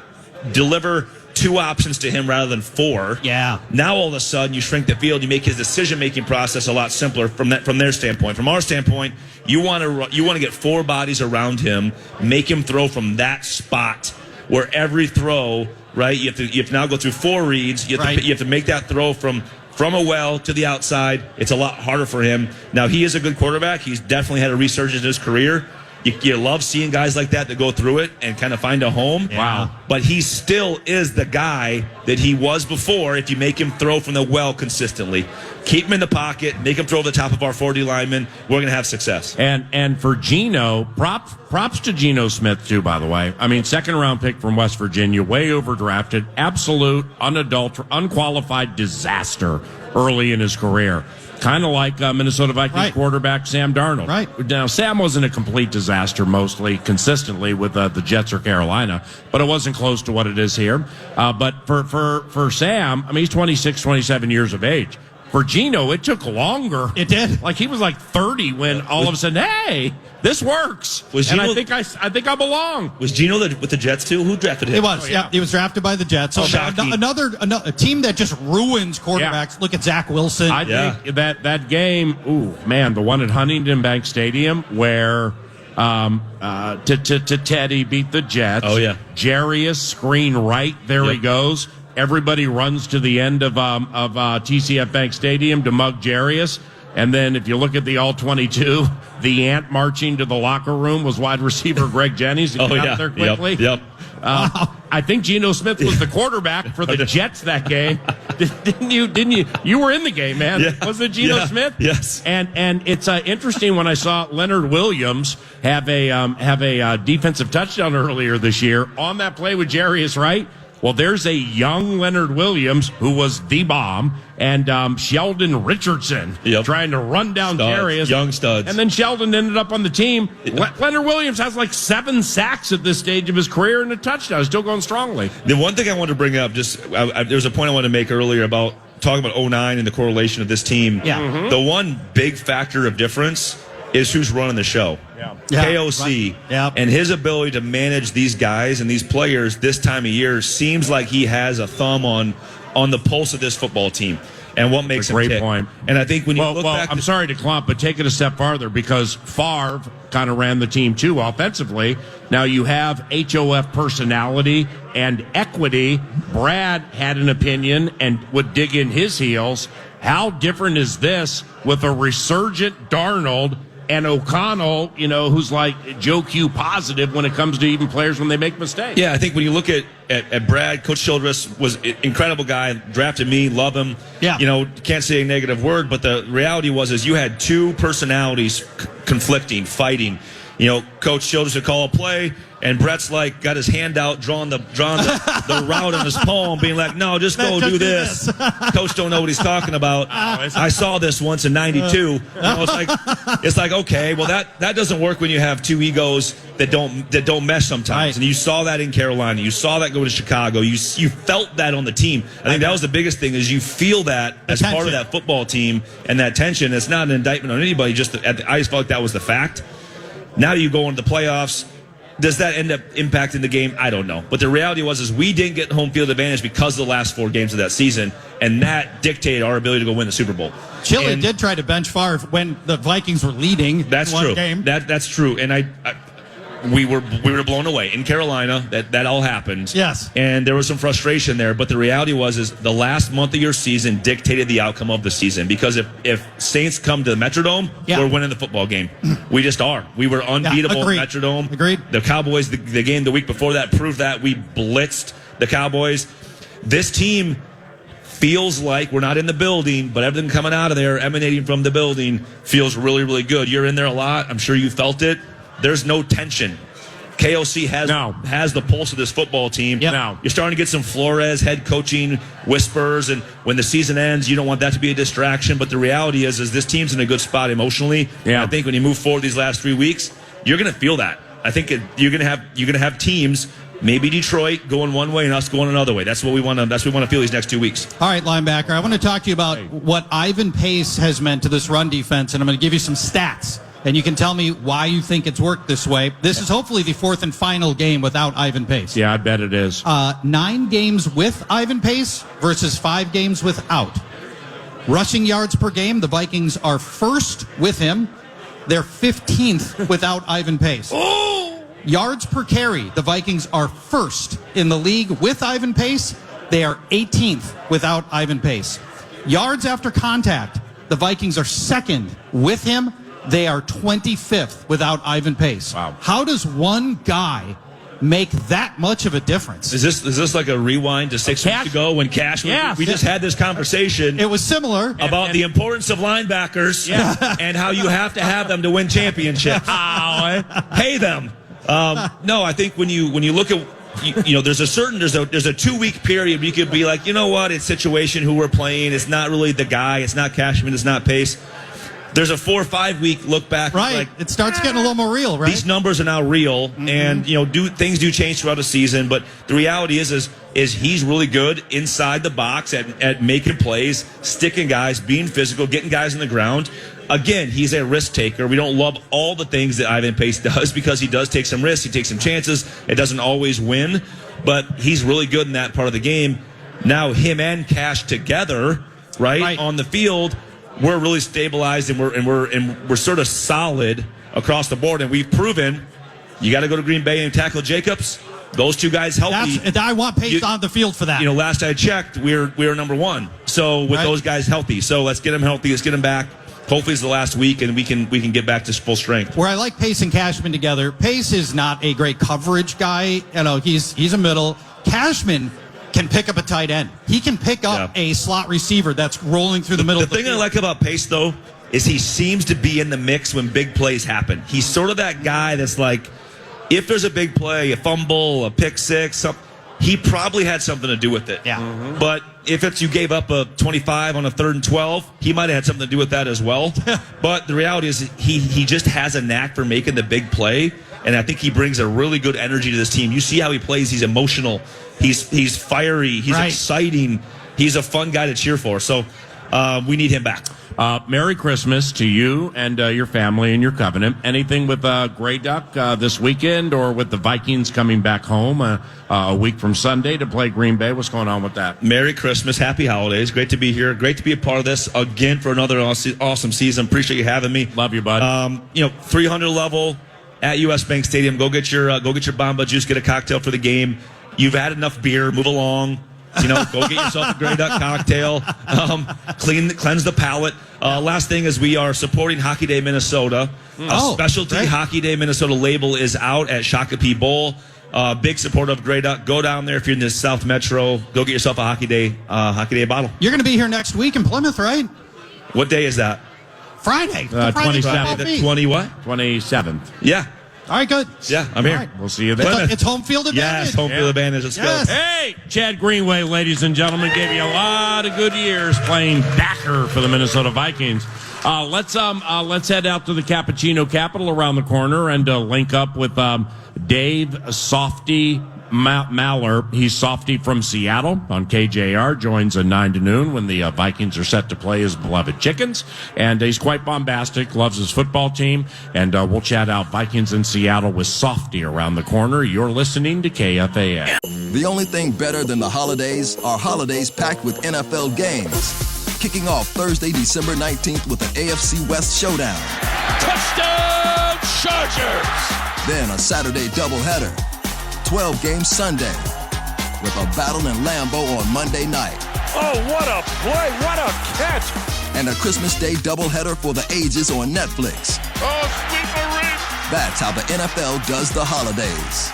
[SPEAKER 16] deliver two options to him rather than four.
[SPEAKER 14] Yeah.
[SPEAKER 16] Now all of a sudden you shrink the field, you make his decision-making process a lot simpler from their standpoint. From our standpoint, you want to get four bodies around him, make him throw from that spot where every throw, right? You have to now go through four reads. You have to make that throw from a well to the outside. It's a lot harder for him. Now, he is a good quarterback. He's definitely had a resurgence in his career. You love seeing guys like that go through it and kind of find a home.
[SPEAKER 14] Yeah. Wow.
[SPEAKER 16] But he still is the guy that he was before if you make him throw from the well consistently. Keep him in the pocket, make him throw over the top of our 40 linemen. We're going to have success.
[SPEAKER 17] And for Geno, props to Geno Smith, too, by the way. Second-round pick from West Virginia, way overdrafted, absolute, unqualified disaster early in his career. Kind of like Minnesota Vikings quarterback Sam Darnold.
[SPEAKER 14] Right.
[SPEAKER 17] Now, Sam wasn't a complete disaster consistently with the Jets or Carolina, but it wasn't close to what it is here. But for Sam, he's 26, 27 years of age. For Geno, it took longer.
[SPEAKER 14] It did.
[SPEAKER 17] Like he was like 30 when all of a sudden, hey, this works. And I think I belong.
[SPEAKER 16] Was Geno with the Jets too? Who drafted him?
[SPEAKER 14] It was. Yeah, he was drafted by the Jets. So another a team that just ruins quarterbacks. Yeah. Look at Zach Wilson.
[SPEAKER 17] I think that game. Ooh, man, the one at Huntington Bank Stadium where to Teddy beat the Jets.
[SPEAKER 16] Oh yeah,
[SPEAKER 17] Jarius screen right. There he goes. Everybody runs to the end of TCF Bank Stadium to mug Jarius. And then if you look at the all-22, the ant marching to the locker room was wide receiver Greg Jennings. He got out there quickly.
[SPEAKER 16] Yep.
[SPEAKER 17] I think Geno Smith was the quarterback for the Jets that game. Didn't you? You were in the game, man.
[SPEAKER 16] Yeah.
[SPEAKER 17] Was it Geno Smith?
[SPEAKER 16] Yes.
[SPEAKER 17] And it's interesting when I saw Leonard Williams have a defensive touchdown earlier this year on that play with Jarius Wright. Well, there's a young Leonard Williams who was the bomb, and Sheldon Richardson trying to run down Jarius.
[SPEAKER 16] Young studs.
[SPEAKER 17] And then Sheldon ended up on the team. Leonard Williams has like 7 sacks at this stage of his career and a touchdown. Still going strongly.
[SPEAKER 16] The one thing I wanted to bring up, there's a point I wanted to make earlier about talking about 09 and the correlation of this team.
[SPEAKER 14] Yeah.
[SPEAKER 17] Mm-hmm.
[SPEAKER 16] The one big factor of difference is who's running the show. KOC and his ability to manage these guys and these players this time of year seems like he has a thumb on the pulse of this football team and what makes him tick.
[SPEAKER 17] Great point.
[SPEAKER 16] And I think when you look back,
[SPEAKER 17] I'm sorry to clump, but take it a step farther because Favre kind of ran the team too offensively. Now you have HOF personality and equity. Brad had an opinion and would dig in his heels. How different is this with a resurgent Darnold and O'Connell, who's like Joe Q positive when it comes to even players when they make mistakes?
[SPEAKER 16] Yeah, I think when you look at Brad, Coach Childress was an incredible guy, drafted me, love him.
[SPEAKER 14] Yeah.
[SPEAKER 16] Can't say a negative word, but the reality is you had two personalities conflicting, fighting. Coach Childress would call a play, and Brett's like got his hand out, drawing the route on his palm, being like, "No, just go do this." Coach don't know what he's talking about. I saw this once in '92. It's like okay, well that doesn't work when you have two egos that don't mesh sometimes. Right. And you saw that in Carolina. You saw that go to Chicago. You felt that on the team. I think that was the biggest thing is you feel that as part of that football team and that tension. It's not an indictment on anybody. I just felt like that was the fact. Now you go into the playoffs. Does that end up impacting the game? I don't know. But the reality is we didn't get home field advantage because of the last 4 games of that season, and that dictated our ability to go win the Super Bowl.
[SPEAKER 14] Chile did try to bench Favre when the Vikings were leading.
[SPEAKER 16] That's
[SPEAKER 14] one
[SPEAKER 16] true.
[SPEAKER 14] Game.
[SPEAKER 16] That's true. And we were blown away in Carolina. That all happened.
[SPEAKER 14] Yes.
[SPEAKER 16] And there was some frustration there. But the reality is the last month of your season dictated the outcome of the season. Because if Saints come to the Metrodome, we're winning the football game. We just are. We were unbeatable at Metrodome.
[SPEAKER 14] Agreed.
[SPEAKER 16] The Cowboys, the game the week before that proved that. We blitzed the Cowboys. This team feels like we're not in the building, but everything coming out of there, emanating from the building, feels really, really good. You're in there a lot. I'm sure you felt it. There's no tension. KOC has the pulse of this football team.
[SPEAKER 14] Yep.
[SPEAKER 16] Now, you're starting to get some Flores head coaching whispers, and when the season ends, you don't want that to be a distraction. But the reality is this team's in a good spot emotionally.
[SPEAKER 17] Yeah.
[SPEAKER 16] I think when you move forward these last 3 weeks, you're going to feel that. I think you're going to have teams, maybe Detroit going one way and us going another way. That's what we want to feel these next 2 weeks.
[SPEAKER 14] All right, linebacker, I want to talk to you about what Ivan Pace has meant to this run defense, and I'm going to give you some stats. And you can tell me why you think it's worked this way. This is hopefully the 4th and final game without Ivan Pace.
[SPEAKER 17] Yeah, I bet it is.
[SPEAKER 14] 9 games with Ivan Pace versus 5 games without. Rushing yards per game, the Vikings are first with him. They're 15th without Ivan Pace.
[SPEAKER 17] Oh!
[SPEAKER 14] Yards per carry, the Vikings are first in the league with Ivan Pace. They are 18th without Ivan Pace. Yards after contact, the Vikings are second with him. They are 25th without Ivan Pace.
[SPEAKER 17] Wow.
[SPEAKER 14] How does one guy make that much of a difference?
[SPEAKER 16] Is this like a rewind to 6 weeks ago when Cash? We just had this conversation.
[SPEAKER 14] It was similar
[SPEAKER 16] about the importance of linebackers and how you have to have them to win championships. Pay them. No, I think when you look at there's a 2 week period where you could be like, you know what, it's situation who we're playing. It's not really the guy. It's not Cashman. It's not Pace. There's a 4 or 5 week look back.
[SPEAKER 14] Right.
[SPEAKER 16] Like,
[SPEAKER 14] it starts getting a little more real, right?
[SPEAKER 16] These numbers are now real, and things do change throughout the season. But the reality is he's really good inside the box at making plays, sticking guys, being physical, getting guys on the ground. Again, he's a risk taker. We don't love all the things that Ivan Pace does because he does take some risks. He takes some chances. It doesn't always win, but he's really good in that part of the game. Now, him and Cash together, right. on the field, we're really stabilized and we're sort of solid across the board. And we've proven you got to go to Green Bay and tackle Jacobs. Those two guys healthy.
[SPEAKER 14] I want Pace on the field for that.
[SPEAKER 16] Last I checked, we're number 1. So with those guys healthy, so let's get them healthy. Let's get them back. hopefully it's the last week and we can get back to full strength.
[SPEAKER 14] Where I like Pace and Cashman together, Pace is not a great coverage guy. He's a middle. Cashman can pick up a tight end. He can pick up a slot receiver that's rolling through the middle of the field.
[SPEAKER 16] The thing I like about Pace, though, is he seems to be in the mix when big plays happen. He's sort of that guy that's like, if there's a big play, a fumble, a pick six, he probably had something to do with it.
[SPEAKER 14] Yeah.
[SPEAKER 16] Mm-hmm. But if it's you gave up a 25 on a 3rd and 12, he might have had something to do with that as well. But the reality is he just has a knack for making the big play, and I think he brings a really good energy to this team. You see how he plays. He's emotional. He's fiery. He's exciting. He's a fun guy to cheer for. So we need him back.
[SPEAKER 17] Merry Christmas to you and your family and your covenant. Anything with Grey Duck this weekend, or with the Vikings coming back home a week from Sunday to play Green Bay? What's going on with that?
[SPEAKER 16] Merry Christmas. Happy holidays. Great to be here. Great to be a part of this again for another awesome season. Appreciate you having me.
[SPEAKER 17] Love you, bud.
[SPEAKER 16] 300 level at US Bank Stadium. Go get your Bamba juice. Get a cocktail for the game. You've had enough beer. Move along. Go get yourself a Grey Duck cocktail. Cleanse the palate. Last thing is we are supporting Hockey Day Minnesota. A specialty Hockey Day Minnesota label is out at Shakopee Bowl. Big supporter of Grey Duck. Go down there if you're in the South Metro. Go get yourself a Hockey Day bottle.
[SPEAKER 14] You're going to be here next week in Plymouth, right?
[SPEAKER 16] What day is that?
[SPEAKER 14] Friday.
[SPEAKER 17] 27th.
[SPEAKER 16] 20 what?
[SPEAKER 17] 27th.
[SPEAKER 16] Yeah.
[SPEAKER 14] All right, good.
[SPEAKER 16] Yeah, I'm here.
[SPEAKER 17] Right, we'll see you there.
[SPEAKER 14] It's home field advantage.
[SPEAKER 16] Yes, home field advantage. Let's go.
[SPEAKER 17] Hey, Chad Greenway, ladies and gentlemen, gave you a lot of good years playing backer for the Minnesota Vikings. Let's head out to the Cappuccino capital around the corner and link up with Dave Softy Mahler. He's Softy from Seattle on KJR. Joins at 9 to noon when the Vikings are set to play his beloved Chickens. And he's quite bombastic, loves his football team. And we'll chat out Vikings in Seattle with Softy around the corner. You're listening to KFAN.
[SPEAKER 7] The only thing better than the holidays are holidays packed with NFL games. Kicking off Thursday, December 19th with an AFC West showdown.
[SPEAKER 8] Touchdown Chargers!
[SPEAKER 7] Then a Saturday doubleheader. 12 games Sunday, with a battle in Lambeau on Monday night.
[SPEAKER 8] Oh, what a play, what a catch!
[SPEAKER 7] And a Christmas Day doubleheader for the ages on Netflix.
[SPEAKER 8] Oh, sweet Marie!
[SPEAKER 7] That's how the NFL does the holidays.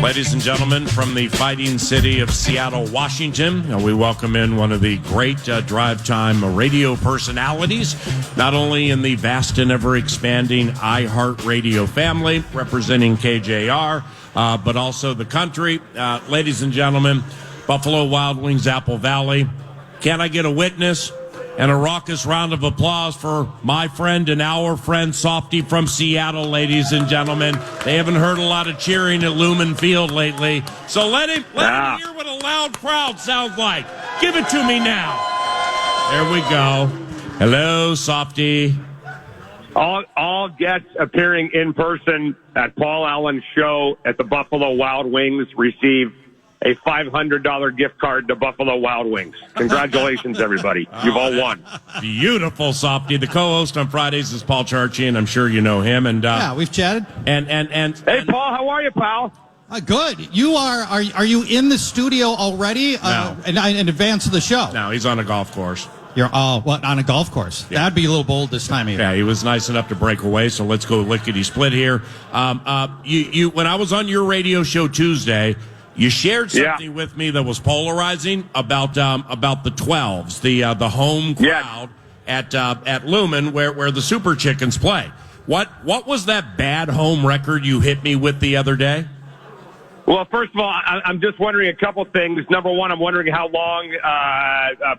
[SPEAKER 17] Ladies and gentlemen, from the fighting city of Seattle, Washington, we welcome in one of the great drive time radio personalities, not only in the vast and ever-expanding iHeartRadio family, representing KJR, but also the country. Ladies and gentlemen, Buffalo Wild Wings Apple Valley. Can I get a witness and a raucous round of applause for my friend and our friend Softy from Seattle, ladies and gentlemen. They haven't heard a lot of cheering at Lumen Field lately, so let him hear what a loud crowd sounds like. Give it to me now. There we go. Hello, Softy.
[SPEAKER 18] All guests appearing in person at Paul Allen's show at the Buffalo Wild Wings receive a $500 gift card to Buffalo Wild Wings. Congratulations, everybody. You've all won.
[SPEAKER 17] Beautiful, Softy. The co-host on Fridays is Paul Charch, and I'm sure you know him. And
[SPEAKER 14] yeah, we've chatted.
[SPEAKER 18] Hey, Paul, how are you, pal?
[SPEAKER 14] Good. You are you in the studio already?
[SPEAKER 17] No.
[SPEAKER 14] In advance of the show?
[SPEAKER 17] No, he's on a golf course.
[SPEAKER 14] You're on a golf course? Yeah. That'd be a little bold this time of year.
[SPEAKER 17] Yeah, he was nice enough to break away, so let's go lickety-split here. You when I was on your radio show Tuesday, you shared something with me that was polarizing about the 12s, the home crowd at Lumen where the Super Chickens play. What was that bad home record you hit me with the other day?
[SPEAKER 18] Well, first of all, I'm just wondering a couple things. Number one, I'm wondering how long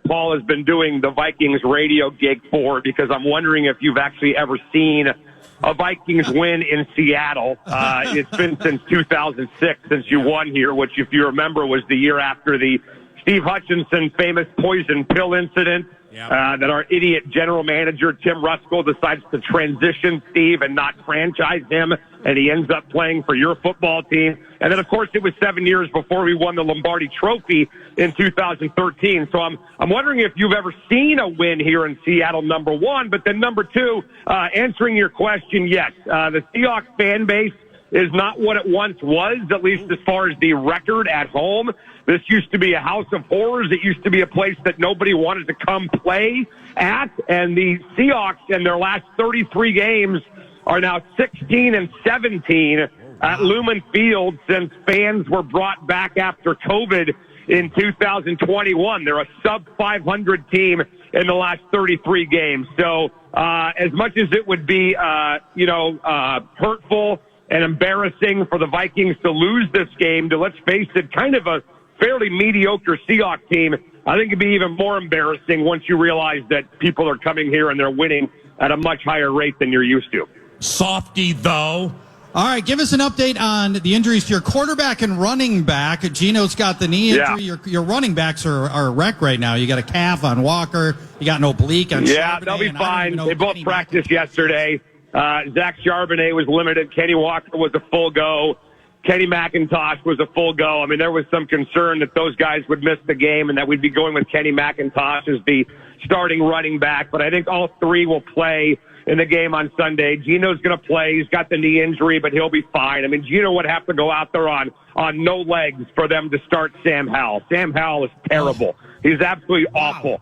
[SPEAKER 18] Paul has been doing the Vikings radio gig for, because I'm wondering if you've actually ever seen a Vikings win in Seattle. It's been since 2006 since you won here, which, if you remember, was the year after the Steve Hutchinson famous poison pill incident. That our idiot general manager, Tim Ruskell, decides to transition Steve and not franchise him, and he ends up playing for your football team. And then, of course, it was 7 years before we won the Lombardi Trophy in 2013. So I'm wondering if you've ever seen a win here in Seattle, number one. But then number two, answering your question, yes. The Seahawks fan base is not what it once was, at least as far as the record at home. This used to be a house of horrors. It used to be a place that nobody wanted to come play at. And the Seahawks in their last 33 games are now 16-17 at Lumen Field since fans were brought back after COVID in 2021. They're a sub-500 team in the last 33 games. So as much as it would be, hurtful and embarrassing for the Vikings to lose this game to, let's face it, kind of a fairly mediocre Seahawks team, I think it'd be even more embarrassing once you realize that people are coming here and they're winning at a much higher rate than you're used to.
[SPEAKER 17] Softy, though.
[SPEAKER 14] All right, give us an update on the injuries to your quarterback and running back. Gino's got the knee injury.
[SPEAKER 18] Yeah.
[SPEAKER 14] Your running backs are a wreck right now. You got a calf on Walker. You got an oblique on
[SPEAKER 18] Yeah,
[SPEAKER 14] Charbonnet,
[SPEAKER 18] they'll be fine. They both practiced yesterday. Zach Charbonnet was limited. Kenny Walker was a full go. Kenny McIntosh was a full go. I mean, there was some concern that those guys would miss the game and that we'd be going with Kenny McIntosh as the starting running back. But I think all three will play in the game on Sunday. Gino's going to play. He's got the knee injury, but he'll be fine. I mean, Gino would have to go out there on no legs for them to start Sam Howell. Sam Howell is terrible. He's absolutely awful.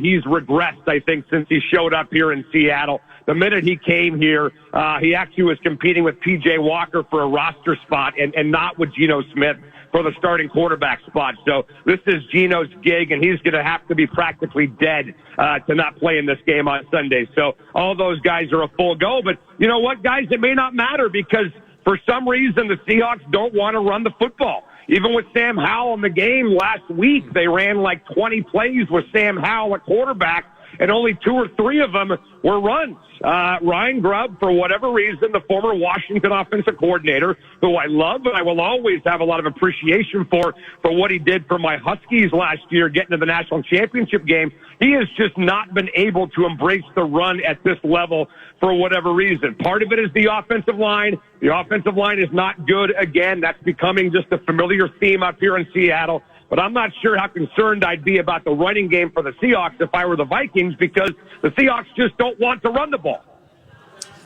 [SPEAKER 18] He's regressed, I think, since he showed up here in Seattle. The minute he came here, he actually was competing with P.J. Walker for a roster spot and not with Geno Smith for the starting quarterback spot. So this is Gino's gig, and he's going to have to be practically dead to not play in this game on Sunday. So all those guys are a full go. But you know what, guys? It may not matter because for some reason the Seahawks don't want to run the football. Even with Sam Howell in the game last week, they ran like 20 plays with Sam Howell at quarterback, and only 2 or 3 of them were runs. Ryan Grubb, for whatever reason, the former Washington offensive coordinator, who I love and I will always have a lot of appreciation for what he did for my Huskies last year, getting to the national championship game, he has just not been able to embrace the run at this level for whatever reason. Part of it is the offensive line. The offensive line is not good. Again, that's becoming just a familiar theme up here in Seattle. But I'm not sure how concerned I'd be about the running game for the Seahawks if I were the Vikings, because the Seahawks just don't want to run the ball.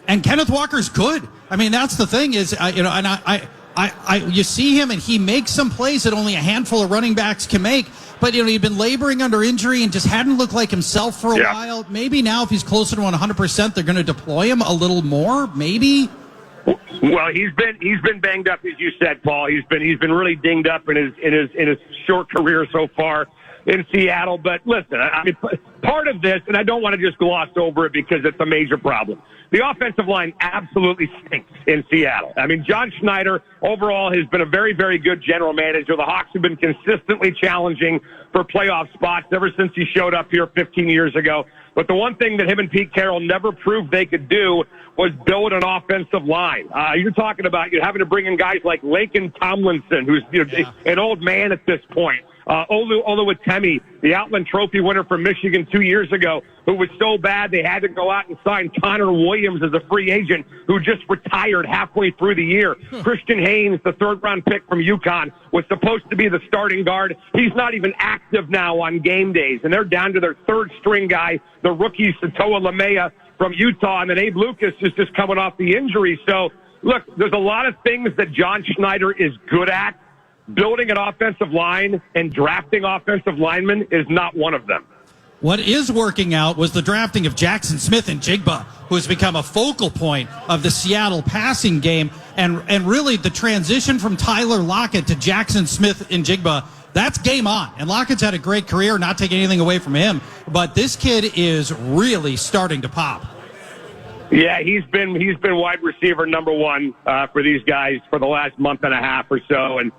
[SPEAKER 14] And Kenneth Walker's good. I mean, that's the thing is, you see him and he makes some plays that only a handful of running backs can make. But, he'd been laboring under injury and just hadn't looked like himself for a while. Maybe now if he's closer to 100%, they're going to deploy him a little more, maybe.
[SPEAKER 18] Well, he's been banged up, as you said, Paul. He's been really dinged up in his short career so far in Seattle. But listen, I mean, part of this, and I don't want to just gloss over it because it's a major problem. The offensive line absolutely stinks in Seattle. I mean, John Schneider overall has been a very, very good general manager. The Hawks have been consistently challenging for playoff spots ever since he showed up here 15 years ago. But the one thing that him and Pete Carroll never proved they could do was build an offensive line. You're talking about having to bring in guys like Laken Tomlinson, who's an old man at this point. Oluwatimi, the Outland Trophy winner from Michigan 2 years ago, who was so bad they had to go out and sign Connor Williams as a free agent, who just retired halfway through the year. Christian Haynes, the third-round pick from UConn, was supposed to be the starting guard. He's not even active now on game days, and they're down to their third-string guy, the rookie Satoa Lamea from Utah, and then Abe Lucas is just coming off the injury. So, look, there's a lot of things that John Schneider is good at. Building an offensive line and drafting offensive linemen is not one of them.
[SPEAKER 14] What is working out was the drafting of Jackson Smith and Jigba, who has become a focal point of the Seattle passing game. And really the transition from Tyler Lockett to Jackson Smith and Jigba, that's game on. And Lockett's had a great career, not taking anything away from him. But this kid is really starting to pop.
[SPEAKER 18] Yeah, he's been wide receiver number one for these guys for the last month and a half or so. And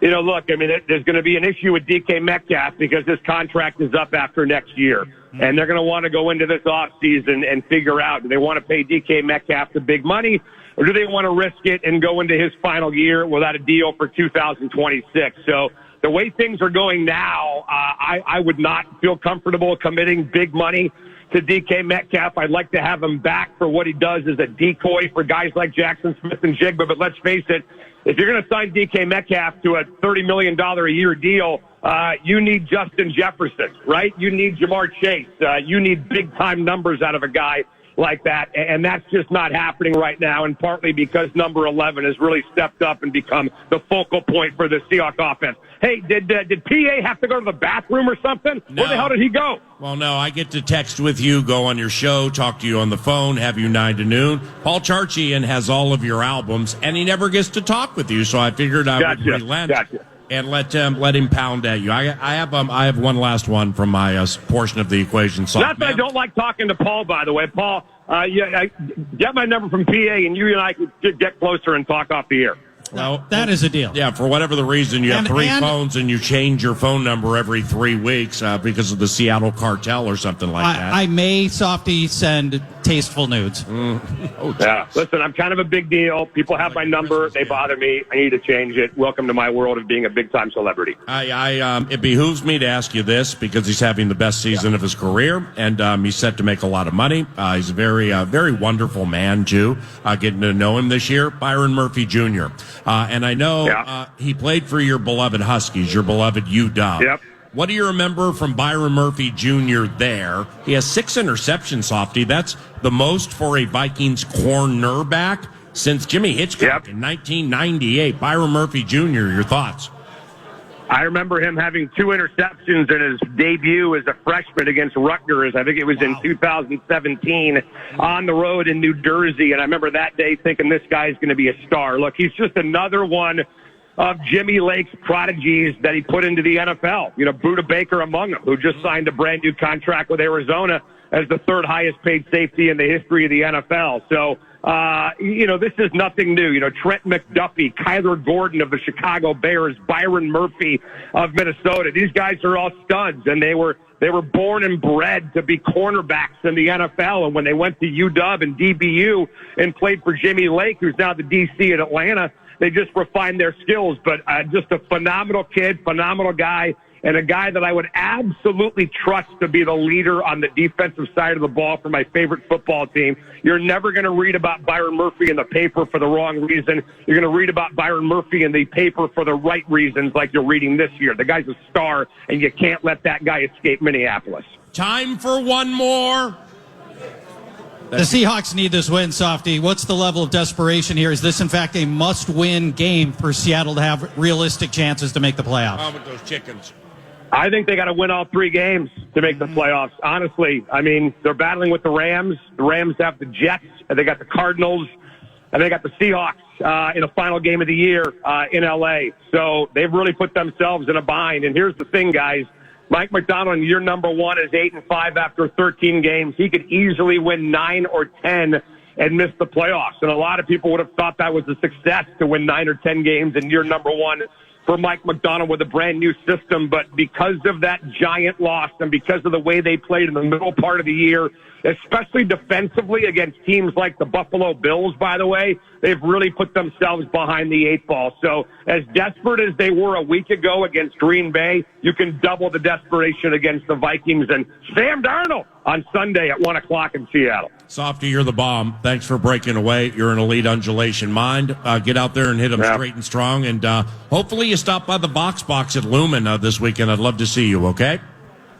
[SPEAKER 18] look, I mean, there's going to be an issue with DK Metcalf because his contract is up after next year. And they're going to want to go into this offseason and figure out, do they want to pay DK Metcalf the big money, or do they want to risk it and go into his final year without a deal for 2026? So the way things are going now, I would not feel comfortable committing big money to DK Metcalf. I'd like to have him back for what he does as a decoy for guys like Jackson Smith and Jigba. But let's face it, if you're going to sign DK Metcalf to a $30 million a year deal, you need Justin Jefferson, right? You need Jamar Chase. You need big-time numbers out of a guy like that, and that's just not happening right now, and partly because number 11 has really stepped up and become the focal point for the Seahawks offense. Hey, did PA have to go to the bathroom or something?
[SPEAKER 17] No.
[SPEAKER 18] Where the hell did he go?
[SPEAKER 17] Well, no, I get to text with you, go on your show, talk to you on the phone, have you 9 to noon. Paul Charchian has all of your albums, and he never gets to talk with you, so I figured I would relent and let him pound at you. I have one last one from my portion of the equation.
[SPEAKER 18] Not that I don't like talking to Paul, by the way. Paul, get my number from PA, and you and I could get closer and talk off the air.
[SPEAKER 14] Well, that is a deal.
[SPEAKER 17] Yeah, for whatever the reason, you have three phones and you change your phone number every 3 weeks because of the Seattle cartel or something like that.
[SPEAKER 14] I may, Softy, send tasteful nudes.
[SPEAKER 18] Yeah, listen, I'm kind of a big deal. People have my number. They bother me. I need to change it. Welcome to my world of being a big-time celebrity.
[SPEAKER 17] It behooves me to ask you this because he's having the best season of his career, and he's set to make a lot of money. He's a very wonderful man, too. Getting to know him this year, Byron Murphy Jr., and I know he played for your beloved Huskies, your beloved UW.
[SPEAKER 18] Yep.
[SPEAKER 17] What do you remember from Byron Murphy Jr. there? He has 6 interceptions, Softy. That's the most for a Vikings cornerback since Jimmy Hitchcock in 1998. Byron Murphy Jr., your thoughts?
[SPEAKER 18] I remember him having 2 interceptions in his debut as a freshman against Rutgers. I think it was in 2017 on the road in New Jersey. And I remember that day thinking this guy's going to be a star. Look, he's just another one of Jimmy Lake's prodigies that he put into the NFL. You know, Buda Baker among them, who just signed a brand new contract with Arizona as the 3rd highest paid safety in the history of the NFL. So, this is nothing new. You know, Trent McDuffie, Kyler Gordon of the Chicago Bears, Byron Murphy of Minnesota. These guys are all studs, and they were born and bred to be cornerbacks in the NFL. And when they went to UW and DBU and played for Jimmy Lake, who's now the DC in Atlanta, they just refined their skills. But just a phenomenal kid, phenomenal guy, and a guy that I would absolutely trust to be the leader on the defensive side of the ball for my favorite football team. You're never going to read about Byron Murphy in the paper for the wrong reason. You're going to read about Byron Murphy in the paper for the right reasons, like you're reading this year. The guy's a star, and you can't let that guy escape Minneapolis.
[SPEAKER 17] Time for one more.
[SPEAKER 14] The Seahawks need this win, Softy. What's the level of desperation here? Is this, in fact, a must-win game for Seattle to have realistic chances to make the playoffs?
[SPEAKER 17] How about those chickens?
[SPEAKER 18] I think they got to win all 3 games to make the playoffs. Honestly, I mean, they're battling with the Rams. The Rams have the Jets, and they got the Cardinals, and they got the Seahawks in the final game of the year in L.A. So they've really put themselves in a bind. And here's the thing, guys. Mike McDonald, year number 1, is 8-5 after 13 games. He could easily win 9 or 10 and miss the playoffs. And a lot of people would have thought that was a success to win 9 or 10 games in year number 1 for Mike McDonald with a brand new system. But because of that giant loss and because of the way they played in the middle part of the year, especially defensively against teams like the Buffalo Bills, by the way, they've really put themselves behind the 8 ball. So as desperate as they were a week ago against Green Bay, you can double the desperation against the Vikings and Sam Darnold on Sunday at 1 o'clock in Seattle.
[SPEAKER 17] Softy, you're the bomb. Thanks for breaking away. You're an elite undulation mind. Get out there and hit them straight and strong. And hopefully you stop by the box at Lumen this weekend. I'd love to see you, okay?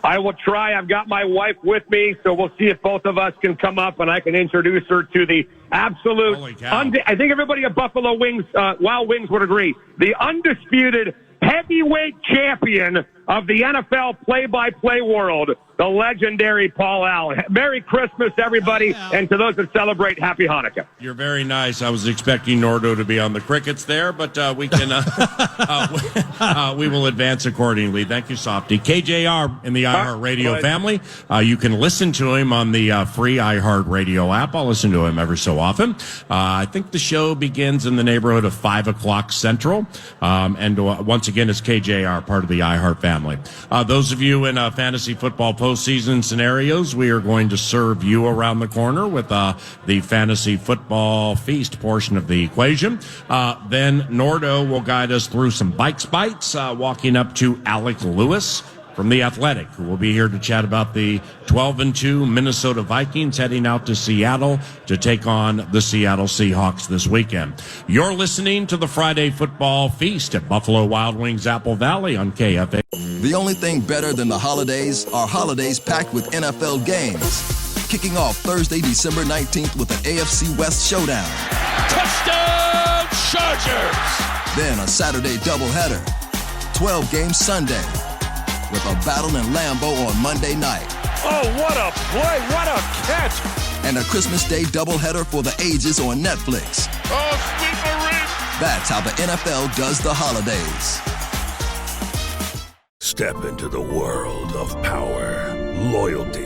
[SPEAKER 18] I will try. I've got my wife with me, so we'll see if both of us can come up and I can introduce her to the absolute, I think everybody at Buffalo Wings, Wild Wings would agree, the undisputed heavyweight champion of the NFL play-by-play world, the legendary Paul Allen. Merry Christmas, everybody, and to those that celebrate, Happy Hanukkah.
[SPEAKER 17] You're very nice. I was expecting Nordo to be on the Crickets there, but we can we will advance accordingly. Thank you, Softy. KJR in the iHeartRadio family. You can listen to him on the free iHeartRadio app. I'll listen to him every so often. I think the show begins in the neighborhood of 5 o'clock Central. And once again, it's KJR, part of the iHeart family. Those of you in fantasy football postseason scenarios, we are going to serve you around the corner with the fantasy football feast portion of the equation. Then Nordo will guide us through some bikes bites, walking up to Alec Lewis from The Athletic, who will be here to chat about the 12-2 Minnesota Vikings heading out to Seattle to take on the Seattle Seahawks this weekend. You're listening to the Friday Football Feast at Buffalo Wild Wings Apple Valley on KFAN.
[SPEAKER 7] The only thing better than the holidays are holidays packed with NFL games. Kicking off Thursday, December 19th with an AFC West showdown.
[SPEAKER 8] Touchdown, Chargers!
[SPEAKER 7] Then a Saturday doubleheader. 12 games Sunday with a battle in Lambeau on Monday night.
[SPEAKER 8] Oh, what a play! What a catch!
[SPEAKER 7] And a Christmas Day doubleheader for the ages on Netflix.
[SPEAKER 8] Oh, sweet Marie!
[SPEAKER 7] That's how the NFL does the holidays.
[SPEAKER 10] Step into the world of power, loyalty,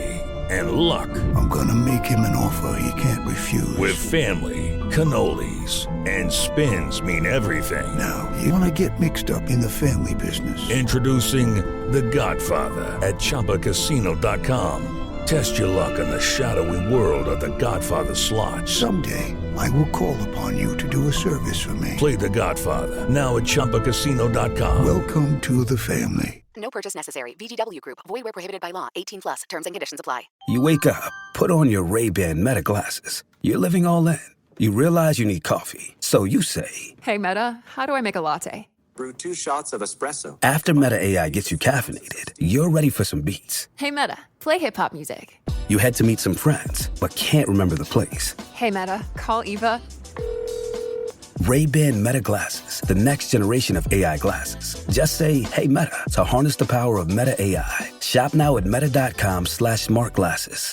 [SPEAKER 10] and luck.
[SPEAKER 2] I'm gonna make him an offer he can't refuse.
[SPEAKER 10] With family, cannolis, and spins mean everything.
[SPEAKER 2] Now, you wanna get mixed up in the family business.
[SPEAKER 10] Introducing The Godfather at ChumbaCasino.com. Test your luck in the shadowy world of The Godfather slot.
[SPEAKER 2] Someday, I will call upon you to do a service for me.
[SPEAKER 10] Play The Godfather, now at ChumbaCasino.com.
[SPEAKER 2] Welcome to the family.
[SPEAKER 19] No purchase necessary. BWW Group. Void where prohibited by law. 18+. Terms and conditions apply.
[SPEAKER 20] You wake up, put on your Ray-Ban Meta glasses. You're living all in. You realize you need coffee. So you say,
[SPEAKER 21] "Hey, Meta, how do I make a latte?"
[SPEAKER 22] Brew 2 shots of espresso.
[SPEAKER 20] After Meta AI gets you caffeinated, you're ready for some beats.
[SPEAKER 21] Hey, Meta, play hip-hop music.
[SPEAKER 20] You head to meet some friends, but can't remember the place.
[SPEAKER 21] Hey, Meta, call Eva.
[SPEAKER 20] Ray-Ban Meta glasses, the next generation of AI glasses. Just say, "Hey, Meta," to harness the power of Meta AI. Shop now at meta.com/smartglasses.